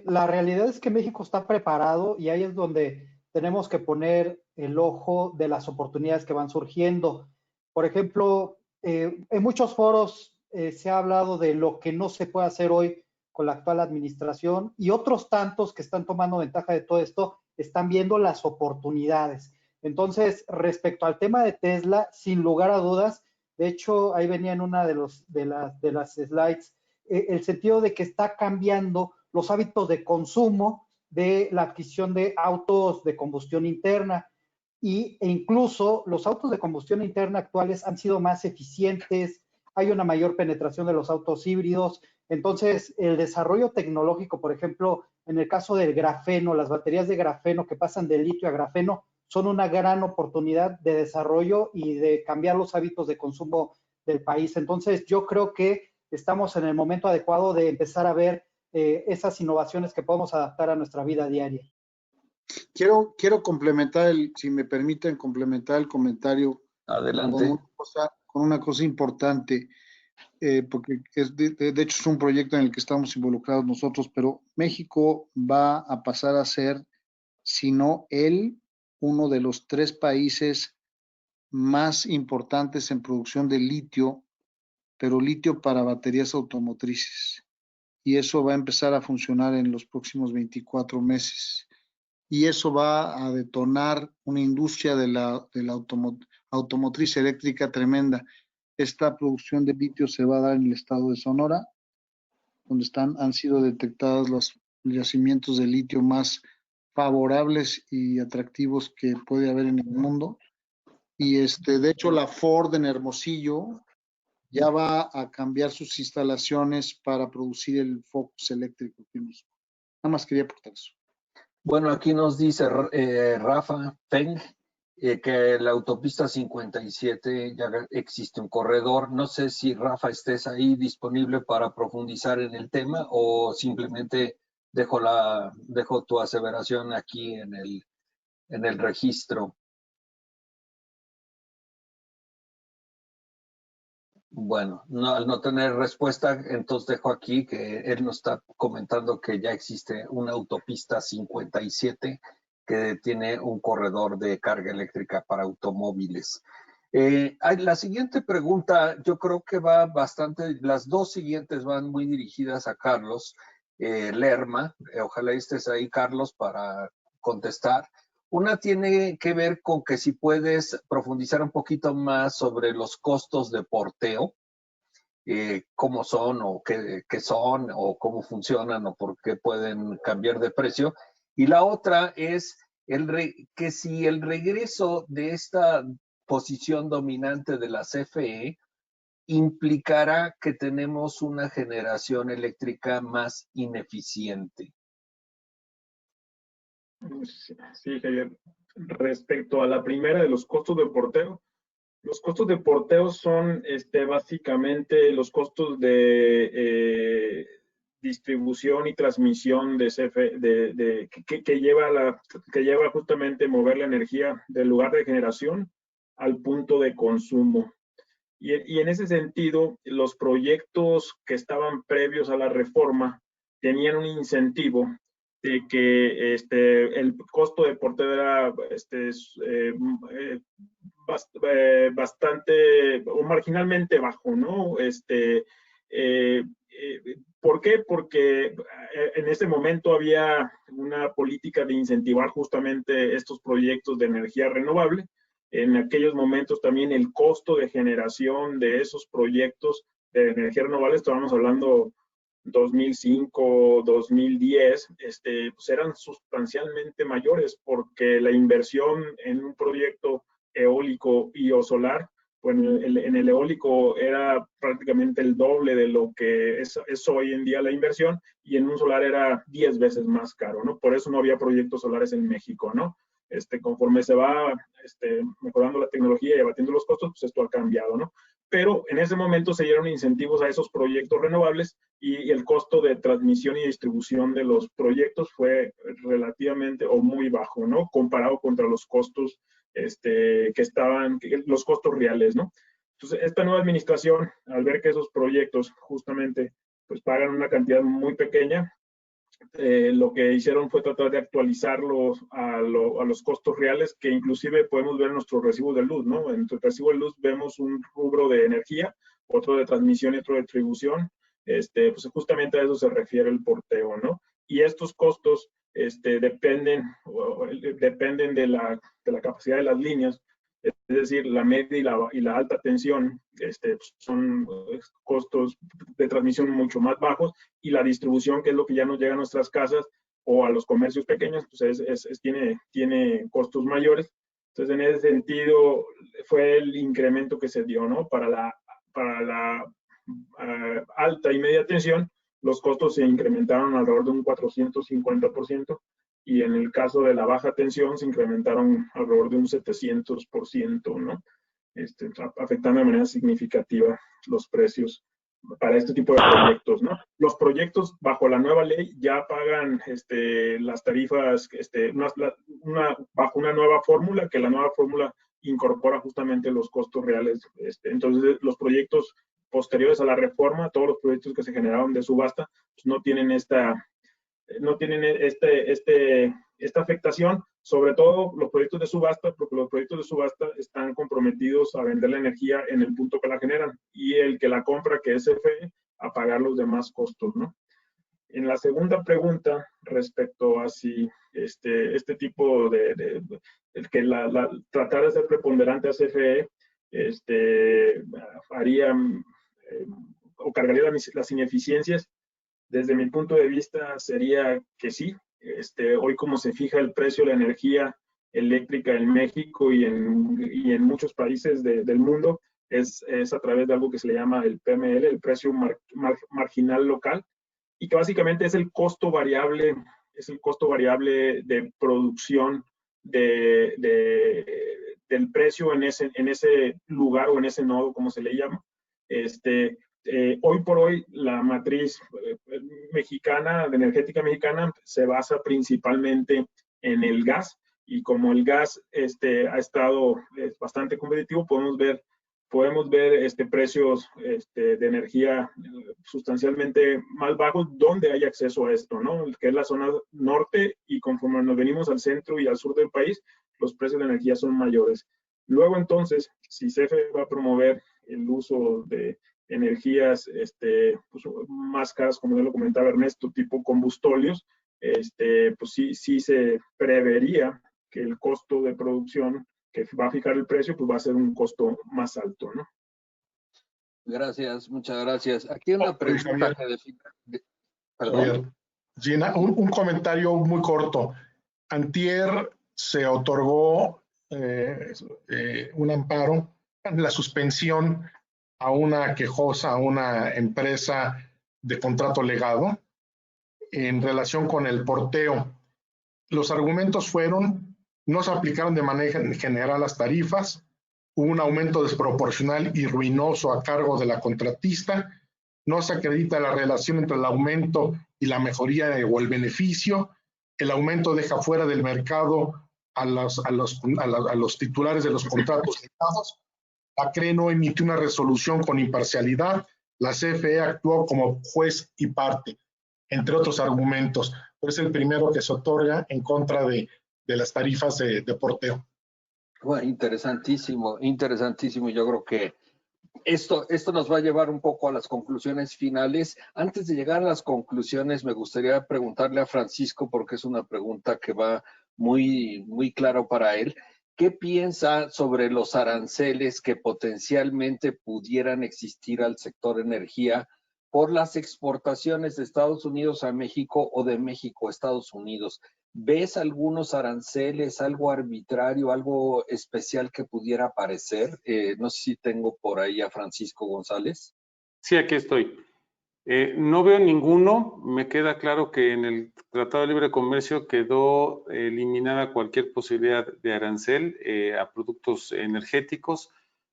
La realidad es que México está preparado y ahí es donde tenemos que poner el ojo de las oportunidades que van surgiendo. Por ejemplo, en muchos foros se ha hablado de lo que no se puede hacer hoy con la actual administración y otros tantos que están tomando ventaja de todo esto están viendo las oportunidades. Entonces, respecto al tema de Tesla, sin lugar a dudas, de hecho, ahí venía en una de las slides, el sentido de que está cambiando los hábitos de consumo de la adquisición de autos de combustión interna e incluso los autos de combustión interna actuales han sido más eficientes, hay una mayor penetración de los autos híbridos, entonces el desarrollo tecnológico, por ejemplo, en el caso del grafeno, las baterías de grafeno que pasan de litio a grafeno son una gran oportunidad de desarrollo y de cambiar los hábitos de consumo del país. Entonces yo creo que estamos en el momento adecuado de empezar a ver esas innovaciones que podemos adaptar a nuestra vida diaria. Quiero complementar, si me permiten, complementar el comentario. Adelante. Con una cosa importante, porque de hecho es un proyecto en el que estamos involucrados nosotros, pero México va a pasar a ser, si no uno de los 3 países más importantes en producción de litio, pero litio para baterías automotrices. Y eso va a empezar a funcionar en los próximos 24 meses. Y eso va a detonar una industria de la automotriz eléctrica tremenda. Esta producción de litio se va a dar en el estado de Sonora, donde han sido detectados los yacimientos de litio más favorables y atractivos que puede haber en el mundo. Y de hecho la Ford en Hermosillo ya va a cambiar sus instalaciones para producir el Focus eléctrico aquí en México. Nada más quería aportar eso. Bueno, aquí nos dice Rafa Peng que la autopista 57 ya existe un corredor. No sé si Rafa estés ahí disponible para profundizar en el tema o simplemente dejo tu aseveración aquí en el registro. Bueno, al no tener respuesta, entonces dejo aquí que él nos está comentando que ya existe una autopista 57 que tiene un corredor de carga eléctrica para automóviles. La siguiente pregunta, yo creo que va bastante, las dos siguientes van muy dirigidas a Carlos Lerma. Ojalá estés ahí, Carlos, para contestar. Una tiene que ver con que si puedes profundizar un poquito más sobre los costos de porteo, cómo son o qué son o cómo funcionan o por qué pueden cambiar de precio. Y la otra es que si el regreso de esta posición dominante de la CFE implicará que tenemos una generación eléctrica más ineficiente. Sí, Javier. Respecto a la primera de los costos de porteo, los costos de porteo son básicamente los costos de distribución y transmisión de CFE, que lleva justamente mover la energía del lugar de generación al punto de consumo. Y en ese sentido, los proyectos que estaban previos a la reforma tenían un incentivo de que el costo de porteo era bastante o marginalmente bajo, ¿no? ¿Por qué? Porque en ese momento había una política de incentivar justamente estos proyectos de energía renovable. En aquellos momentos también el costo de generación de esos proyectos de energía renovable, estábamos hablando 2005, 2010, pues eran sustancialmente mayores porque la inversión en un proyecto eólico y o solar, pues en el eólico era prácticamente el doble de lo que es hoy en día la inversión, y en un solar era 10 veces más caro, ¿no? Por eso no había proyectos solares en México, ¿no? Conforme se va mejorando la tecnología y abatiendo los costos, pues esto ha cambiado, ¿no? Pero en ese momento se dieron incentivos a esos proyectos renovables y el costo de transmisión y distribución de los proyectos fue relativamente o muy bajo, ¿no? Comparado contra los costos los costos reales, ¿no? Entonces, esta nueva administración, al ver que esos proyectos justamente pues pagan una cantidad muy pequeña, lo que hicieron fue tratar de actualizarlos a los costos reales, que inclusive podemos ver en nuestros recibos de luz, ¿no? En tu recibo de luz vemos un rubro de energía, otro de transmisión y otro de distribución. Pues justamente a eso se refiere el porteo, ¿no? Y estos costos dependen de la capacidad de las líneas, es decir, la media y la alta tensión son costos de transmisión mucho más bajos, y la distribución, que es lo que ya nos llega a nuestras casas o a los comercios pequeños, pues tiene costos mayores. Entonces, en ese sentido, fue el incremento que se dio, ¿no? Para la alta y media tensión, los costos se incrementaron alrededor de un 450%, y en el caso de la baja tensión se incrementaron alrededor de un 700%, ¿no? Afectando de manera significativa los precios para este tipo de proyectos, ¿no? Los proyectos bajo la nueva ley ya pagan las tarifas bajo una nueva fórmula, que la nueva fórmula incorpora justamente los costos reales. Entonces, los proyectos posteriores a la reforma, todos los proyectos que se generaron de subasta, pues no tienen esta afectación, sobre todo los proyectos de subasta, porque los proyectos de subasta están comprometidos a vender la energía en el punto que la generan, y el que la compra, que es CFE, a pagar los demás costos, ¿no? En la segunda pregunta, respecto a si este tipo tratar de ser preponderante a CFE haría o cargaría las ineficiencias, desde mi punto de vista sería que sí. Hoy, como se fija el precio de la energía eléctrica en México y en muchos países del mundo, es a través de algo que se le llama el PML, el precio marginal local, y que básicamente es el costo variable de producción del precio en ese lugar o en ese nodo, como se le llama. Hoy por hoy, la matriz mexicana, de energética mexicana, se basa principalmente en el gas, y como el gas ha estado bastante competitivo, podemos ver precios de energía sustancialmente más bajos donde hay acceso a esto, ¿no? Que es la zona norte, y conforme nos venimos al centro y al sur del país, los precios de energía son mayores. Luego, entonces, si CFE va a promover el uso de energías pues, más caras, como ya lo comentaba Ernesto, tipo combustóleos, pues sí se prevería que el costo de producción que va a fijar el precio, pues va a ser un costo más alto, ¿no? Gracias, muchas gracias. Aquí una pregunta que perdón. Gina, un comentario muy corto. Antier se otorgó un amparo, la suspensión a una quejosa, a una empresa de contrato legado en relación con el porteo. Los argumentos fueron: no se aplicaron de manera general las tarifas, hubo un aumento desproporcional y ruinoso a cargo de la contratista, no se acredita la relación entre el aumento y la mejoría o el beneficio, el aumento deja fuera del mercado a los titulares de los contratos legados, la CRE no emitió una resolución con imparcialidad, la CFE actuó como juez y parte, entre otros argumentos. Es el primero que se otorga en contra de las tarifas de porteo. Bueno, interesantísimo, interesantísimo. Yo creo que esto nos va a llevar un poco a las conclusiones finales. Antes de llegar a las conclusiones, me gustaría preguntarle a Francisco, porque es una pregunta que va muy, muy claro para él. ¿Qué piensa sobre los aranceles que potencialmente pudieran existir al sector energía por las exportaciones de Estados Unidos a México o de México a Estados Unidos? ¿Ves algunos aranceles, algo arbitrario, algo especial que pudiera aparecer? No sé si tengo por ahí a Francisco González. Sí, aquí estoy. No veo ninguno. Me queda claro que en el Tratado de Libre Comercio quedó eliminada cualquier posibilidad de arancel a productos energéticos.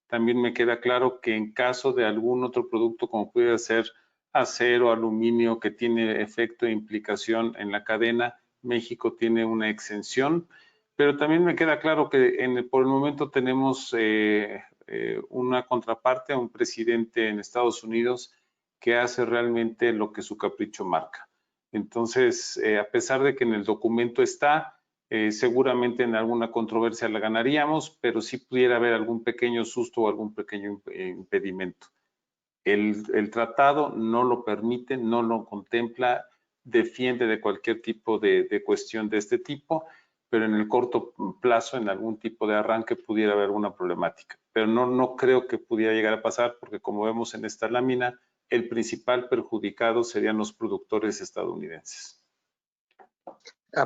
También me queda claro que en caso de algún otro producto, como pudiera ser acero, aluminio, que tiene efecto e implicación en la cadena, México tiene una exención. Pero también me queda claro que por el momento tenemos una contraparte, a un presidente en Estados Unidos que hace realmente lo que su capricho marca. Entonces, a pesar de que en el documento está, seguramente en alguna controversia la ganaríamos, pero sí pudiera haber algún pequeño susto o algún pequeño impedimento. El tratado no lo permite, no lo contempla, defiende de cualquier tipo de cuestión de este tipo, pero en el corto plazo, en algún tipo de arranque, pudiera haber alguna problemática. Pero no creo que pudiera llegar a pasar, porque como vemos en esta lámina, el principal perjudicado serían los productores estadounidenses.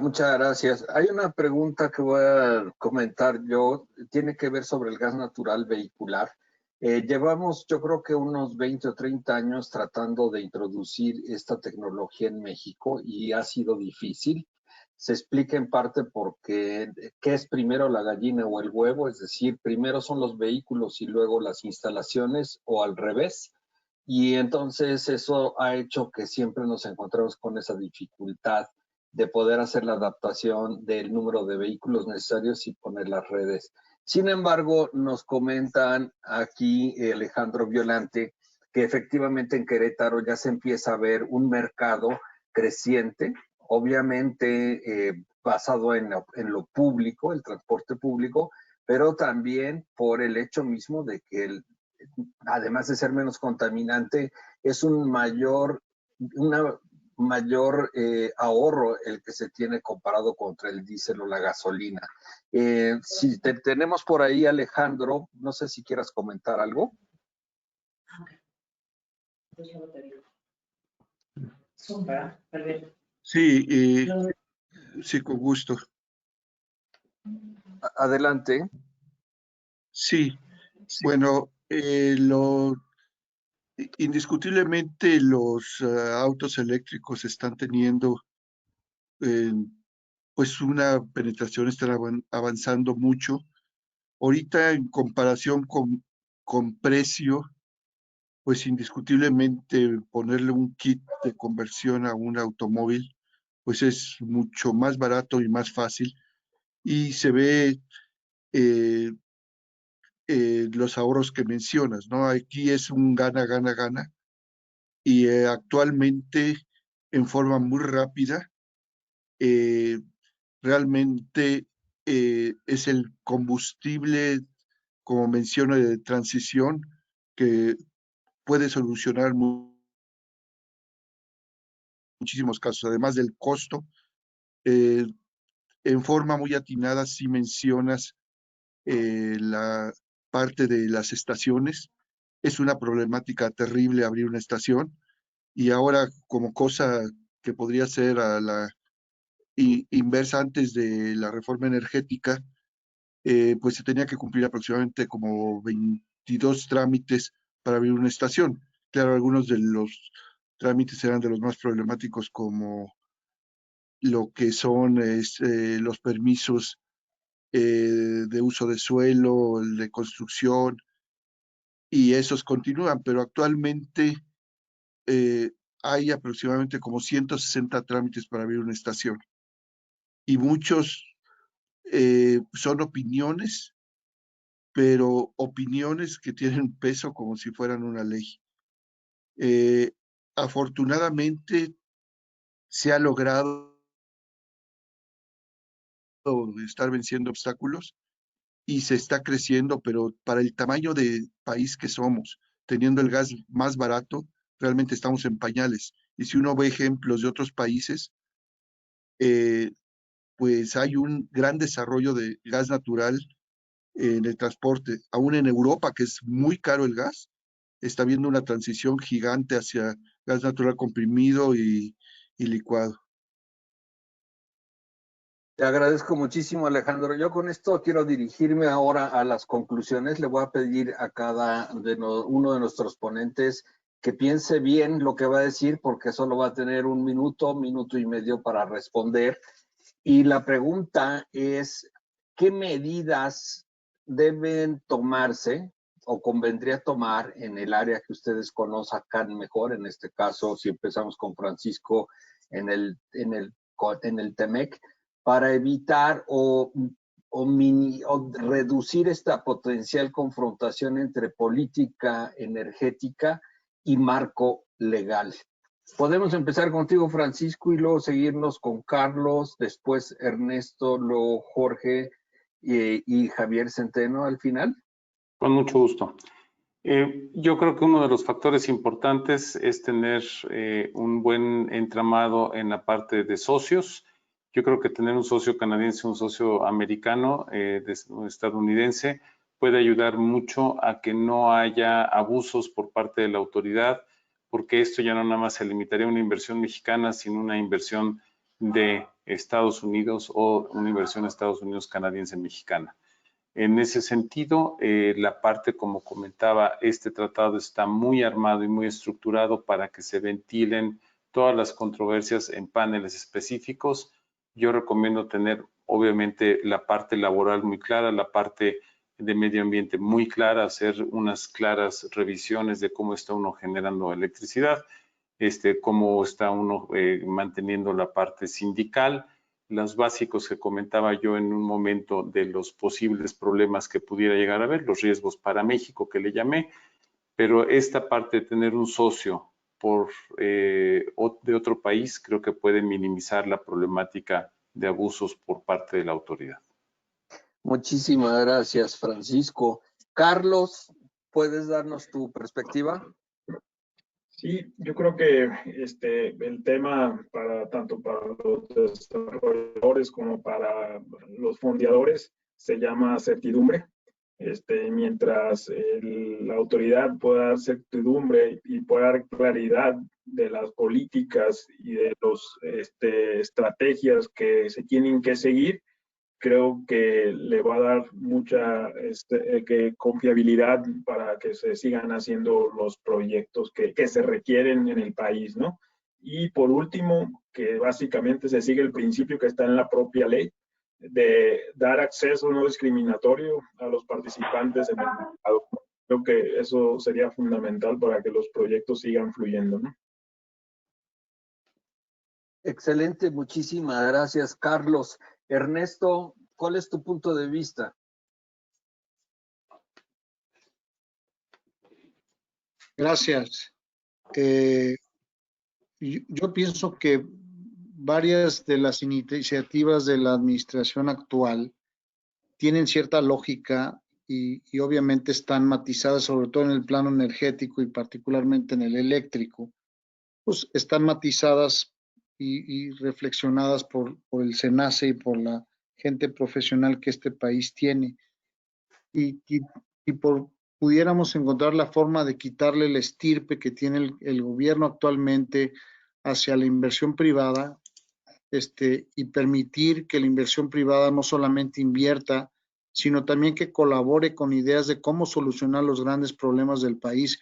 Muchas gracias. Hay una pregunta que voy a comentar yo, tiene que ver sobre el gas natural vehicular. Llevamos, yo creo que unos 20 o 30 años tratando de introducir esta tecnología en México y ha sido difícil. Se explica en parte porque ¿qué es primero, la gallina o el huevo? Es decir, primero son los vehículos y luego las instalaciones, o al revés. Y entonces eso ha hecho que siempre nos encontremos con esa dificultad de poder hacer la adaptación del número de vehículos necesarios y poner las redes. Sin embargo, nos comentan aquí Alejandro Violante que efectivamente en Querétaro ya se empieza a ver un mercado creciente, obviamente basado en lo público, el transporte público, pero también por el hecho mismo de que además de ser menos contaminante, es una mayor ahorro el que se tiene comparado contra el diésel o la gasolina. Si tenemos por ahí, Alejandro, no sé si quieras comentar algo. Sí, sí, con gusto. Adelante. Sí, bueno, indiscutiblemente los autos eléctricos están teniendo pues una penetración, están avanzando mucho. Ahorita en comparación con precio, pues indiscutiblemente ponerle un kit de conversión a un automóvil, pues es mucho más barato y más fácil, y se ve los ahorros que mencionas, ¿no? Aquí es un gana, gana, gana, y actualmente en forma muy rápida, realmente es el combustible, como menciono, de transición, que puede solucionar muchísimos casos, además del costo. En forma muy atinada, si mencionas la parte de las estaciones. Es una problemática terrible abrir una estación, y ahora, como cosa que podría ser a la inversa antes de la reforma energética, pues se tenía que cumplir aproximadamente como 22 trámites para abrir una estación. Claro, algunos de los trámites eran de los más problemáticos, como lo que son los permisos de uso de suelo, el de construcción, y esos continúan, pero actualmente hay aproximadamente como 160 trámites para abrir una estación, y muchos son opiniones, pero opiniones que tienen peso como si fueran una ley. Afortunadamente se ha logrado estar venciendo obstáculos y se está creciendo, pero para el tamaño de país que somos, teniendo el gas más barato, realmente estamos en pañales. Y si uno ve ejemplos de otros países, pues hay un gran desarrollo de gas natural en el transporte. Aún en Europa, que es muy caro el gas, está habiendo una transición gigante hacia gas natural comprimido y licuado. Te agradezco muchísimo, Alejandro. Yo con esto quiero dirigirme ahora a las conclusiones. Le voy a pedir a cada uno de nuestros ponentes que piense bien lo que va a decir, porque solo va a tener un minuto, minuto y medio para responder. Y la pregunta es, ¿qué medidas deben tomarse o convendría tomar en el área que ustedes conozcan mejor? En este caso, si empezamos con Francisco, en el TEMEC, para evitar o reducir esta potencial confrontación entre política energética y marco legal. Podemos empezar contigo, Francisco, y luego seguirnos con Carlos, después Ernesto, luego Jorge y Javier Centeno al final. Con mucho gusto. Yo creo que uno de los factores importantes es tener un buen entramado en la parte de socios. Yo creo que tener un socio canadiense, un socio americano, estadounidense, puede ayudar mucho a que no haya abusos por parte de la autoridad, porque esto ya no nada más se limitaría a una inversión mexicana, sino una inversión de Estados Unidos o una inversión de Estados Unidos canadiense mexicana. En ese sentido, la parte, como comentaba, este tratado está muy armado y muy estructurado para que se ventilen todas las controversias en paneles específicos. Yo recomiendo tener, obviamente, la parte laboral muy clara, la parte de medio ambiente muy clara, hacer unas claras revisiones de cómo está uno generando electricidad, cómo está uno manteniendo la parte sindical, los básicos que comentaba yo en un momento de los posibles problemas que pudiera llegar a haber, los riesgos para México que le llamé, pero esta parte de tener un socio de otro país creo que puede minimizar la problemática de abusos por parte de la autoridad. Muchísimas gracias, Francisco. Carlos, ¿puedes darnos tu perspectiva? Sí, yo creo que el tema tanto para los desarrolladores como para los fondeadores se llama certidumbre. Mientras la autoridad pueda dar certidumbre y pueda dar claridad de las políticas y de las estrategias que se tienen que seguir, creo que le va a dar mucha confiabilidad para que se sigan haciendo los proyectos que se requieren en el país, ¿no? Y por último, que básicamente se sigue el principio que está en la propia ley de dar acceso no discriminatorio a los participantes en el mercado. Creo que eso sería fundamental para que los proyectos sigan fluyendo, ¿no? Excelente, muchísimas gracias, Carlos. Ernesto, ¿cuál es tu punto de vista? Gracias. Yo pienso que varias de las iniciativas de la administración actual tienen cierta lógica y obviamente están matizadas, sobre todo en el plano energético y particularmente en el eléctrico, pues están matizadas y reflexionadas por el SENACE y por la gente profesional que este país tiene. Y pudiéramos encontrar la forma de quitarle el estirpe que tiene el gobierno actualmente hacia la inversión privada, y permitir que la inversión privada no solamente invierta, sino también que colabore con ideas de cómo solucionar los grandes problemas del país.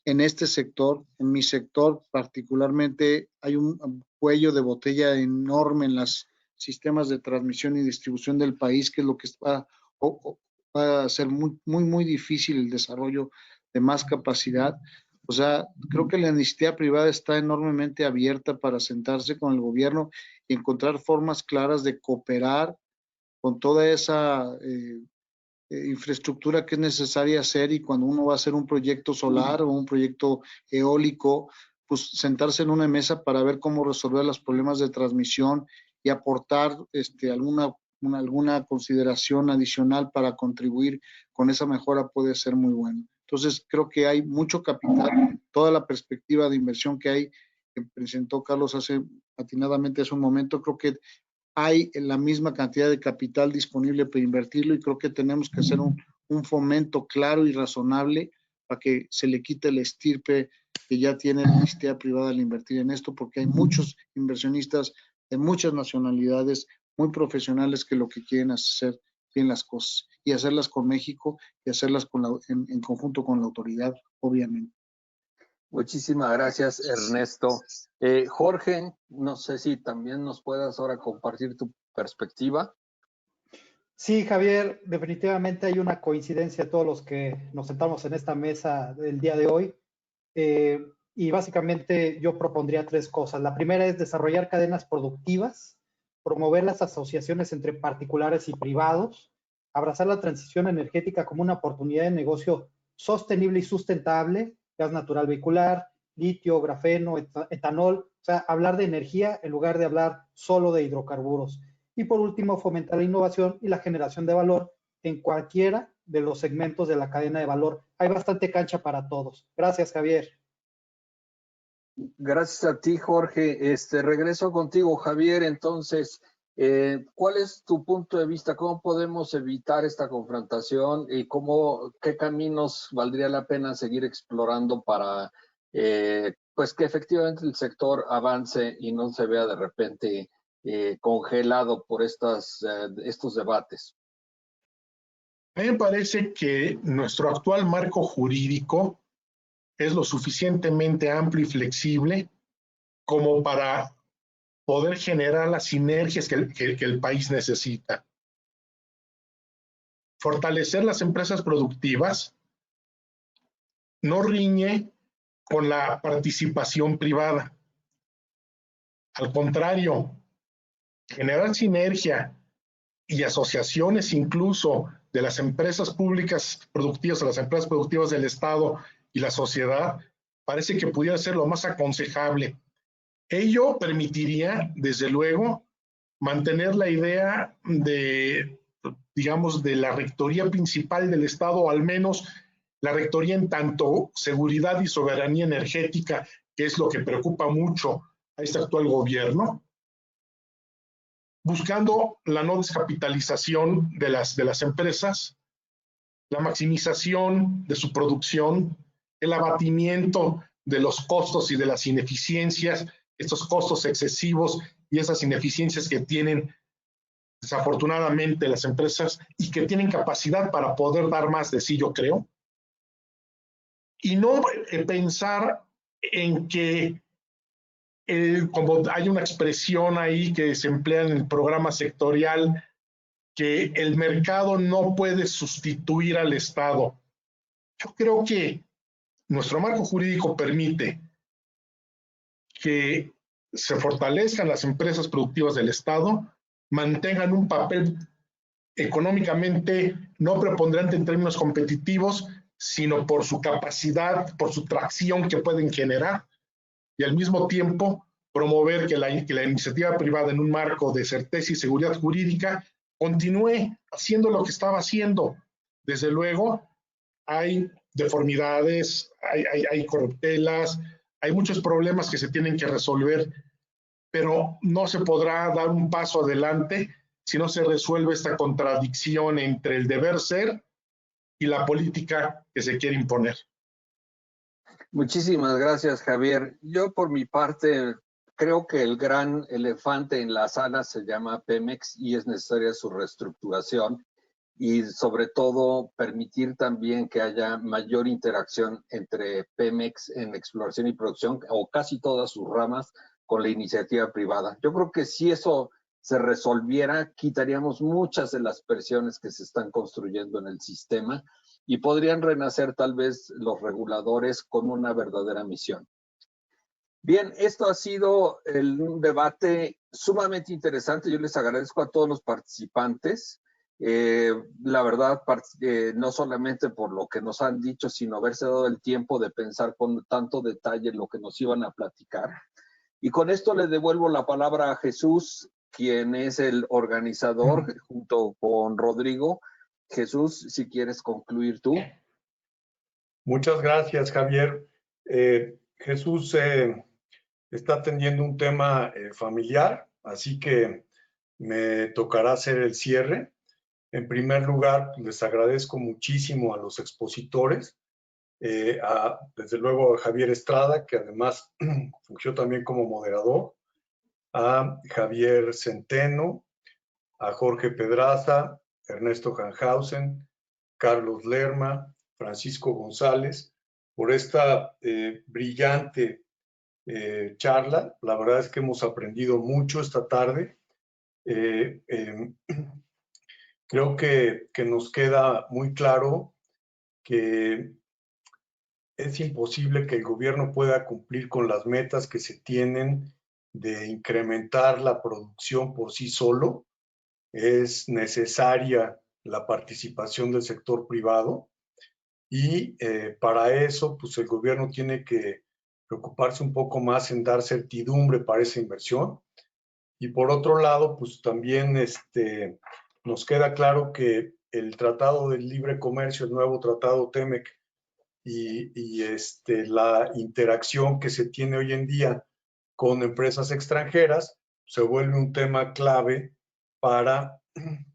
En este sector, en mi sector particularmente, hay un cuello de botella enorme en los sistemas de transmisión y distribución del país, que es lo que va a ser muy difícil el desarrollo de más capacidad. O sea, creo que la iniciativa privada está enormemente abierta para sentarse con el gobierno y encontrar formas claras de cooperar con toda esa infraestructura que es necesaria hacer, y cuando uno va a hacer un proyecto solar o un proyecto eólico, pues sentarse en una mesa para ver cómo resolver los problemas de transmisión y aportar alguna consideración adicional para contribuir con esa mejora puede ser muy bueno. Entonces, creo que hay mucho capital, toda la perspectiva de inversión que hay, que presentó Carlos atinadamente hace un momento, creo que hay la misma cantidad de capital disponible para invertirlo, y creo que tenemos que hacer un fomento claro y razonable para que se le quite el estirpe que ya tiene la iniciativa privada al invertir en esto, porque hay muchos inversionistas de muchas nacionalidades muy profesionales que lo que quieren hacer bien las cosas y hacerlas con México y hacerlas en conjunto con la autoridad, obviamente. Muchísimas gracias, Ernesto. Jorge, no sé si también nos puedas ahora compartir tu perspectiva. Sí, Javier, definitivamente hay una coincidencia todos los que nos sentamos en esta mesa del día de hoy. Y básicamente yo propondría tres cosas. La primera es desarrollar cadenas productivas, promover las asociaciones entre particulares y privados, abrazar la transición energética como una oportunidad de negocio sostenible y sustentable, gas natural vehicular, litio, grafeno, etanol, o sea, hablar de energía en lugar de hablar solo de hidrocarburos. Y por último, fomentar la innovación y la generación de valor en cualquiera de los segmentos de la cadena de valor. Hay bastante cancha para todos. Gracias, Javier. Gracias a ti, Jorge. Regreso contigo, Javier. Entonces, ¿cuál es tu punto de vista? ¿Cómo podemos evitar esta confrontación y qué caminos valdría la pena seguir explorando para pues que efectivamente el sector avance y no se vea de repente congelado por estos debates? A mí me parece que nuestro actual marco jurídico es lo suficientemente amplio y flexible como para poder generar las sinergias que el país necesita. Fortalecer las empresas productivas no riñe con la participación privada. Al contrario, generar sinergia y asociaciones incluso de las empresas públicas productivas, o las empresas productivas del Estado y la sociedad, parece que pudiera ser lo más aconsejable. Ello permitiría, desde luego, mantener la idea digamos, de la rectoría principal del Estado, o al menos la rectoría en tanto seguridad y soberanía energética, que es lo que preocupa mucho a este actual gobierno, buscando la no descapitalización de las empresas, la maximización de su producción, el abatimiento de los costos y de las ineficiencias, estos costos excesivos y esas ineficiencias que tienen desafortunadamente las empresas y que tienen capacidad para poder dar más de sí, yo creo. Y no pensar en que, como hay una expresión ahí que se emplea en el programa sectorial, que el mercado no puede sustituir al Estado, Yo creo que nuestro marco jurídico permite que se fortalezcan las empresas productivas del Estado, mantengan un papel económicamente no preponderante en términos competitivos, sino por su capacidad, por su tracción que pueden generar, y al mismo tiempo promover que la iniciativa privada en un marco de certeza y seguridad jurídica continúe haciendo lo que estaba haciendo. Desde luego, hay deformidades, hay corruptelas, hay muchos problemas que se tienen que resolver, pero no se podrá dar un paso adelante si no se resuelve esta contradicción entre el deber ser y la política que se quiere imponer. Muchísimas gracias, Javier. Yo por mi parte creo que el gran elefante en la sala se llama Pemex y es necesaria su reestructuración y sobre todo permitir también que haya mayor interacción entre Pemex en exploración y producción o casi todas sus ramas con la iniciativa privada. Yo creo que si eso se resolviera, quitaríamos muchas de las presiones que se están construyendo en el sistema y podrían renacer tal vez los reguladores con una verdadera misión. Bien, esto ha sido un debate sumamente interesante. Yo les agradezco a todos los participantes. La verdad, no solamente por lo que nos han dicho, sino haberse dado el tiempo de pensar con tanto detalle lo que nos iban a platicar. Y con esto le devuelvo la palabra a Jesús, quien es el organizador, junto con Rodrigo. Jesús, si quieres concluir tú. Muchas gracias, Javier. Jesús está atendiendo un tema familiar, así que me tocará hacer el cierre. En primer lugar, les agradezco muchísimo a los expositores, desde luego a Javier Estrada, que además fungió también como moderador, a Javier Centeno, a Jorge Pedraza, Ernesto Hanhausen, Carlos Lerma, Francisco González, por esta brillante charla. La verdad es que hemos aprendido mucho esta tarde. Creo que nos queda muy claro que es imposible que el gobierno pueda cumplir con las metas que se tienen de incrementar la producción por sí solo. Es necesaria la participación del sector privado y para eso pues el gobierno tiene que preocuparse un poco más en dar certidumbre para esa inversión. Y por otro lado, pues también nos queda claro que el Tratado de Libre Comercio, el nuevo Tratado TEMEC y la interacción que se tiene hoy en día con empresas extranjeras se vuelve un tema clave para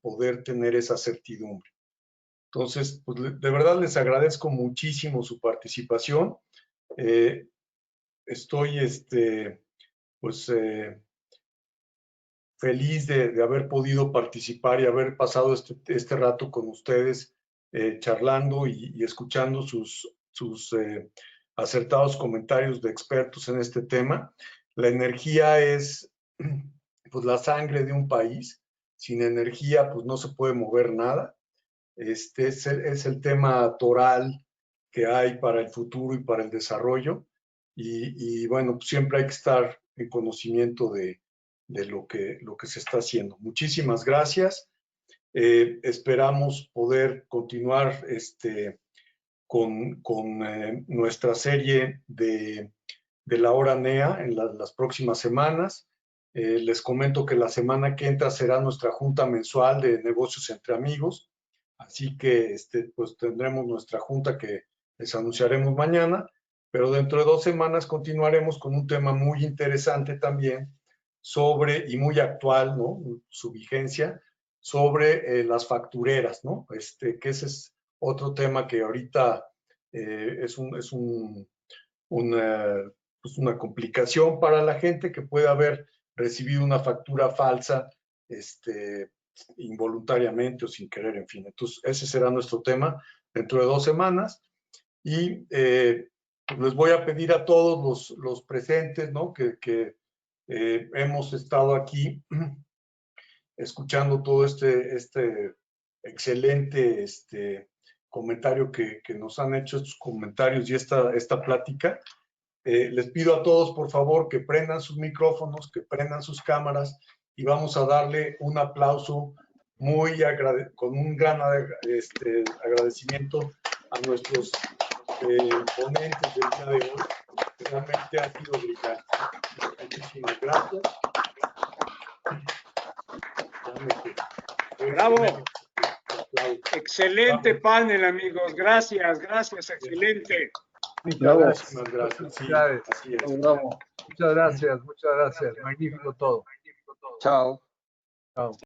poder tener esa certidumbre. Entonces, pues, de verdad les agradezco muchísimo su participación. Estoy feliz de haber podido participar y haber pasado este rato con ustedes charlando y escuchando sus acertados comentarios de expertos en este tema. La energía es pues la sangre de un país. Sin energía pues no se puede mover nada. Este es el tema toral que hay para el futuro y para el desarrollo. Y bueno, pues siempre hay que estar en conocimiento de lo que se está haciendo. Muchísimas gracias. Esperamos poder continuar con nuestra serie de la hora NEA en las próximas semanas. Les comento que la semana que entra será nuestra junta mensual de negocios entre amigos. Así que pues tendremos nuestra junta que les anunciaremos mañana, pero dentro de 2 semanas continuaremos con un tema muy interesante también y muy actual, ¿no? Su vigencia, sobre las factureras, ¿no? Que ese es otro tema que ahorita es una complicación para la gente que puede haber recibido una factura falsa, involuntariamente o sin querer, en fin. Entonces, ese será nuestro tema dentro de 2 semanas. Y les voy a pedir a todos los presentes, ¿no? que hemos estado aquí escuchando todo este excelente comentario que nos han hecho, estos comentarios y esta plática. Les pido a todos, por favor, que prendan sus micrófonos, que prendan sus cámaras y vamos a darle un aplauso con un gran agradecimiento a nuestros ponentes del día de hoy, que realmente ha sido brillante. Muchísimas gracias. Bravo. Excelente panel, amigos. Gracias, excelente. Muchas gracias. Sí, así es. Muchas gracias. Magnífico todo. Chao. Chao.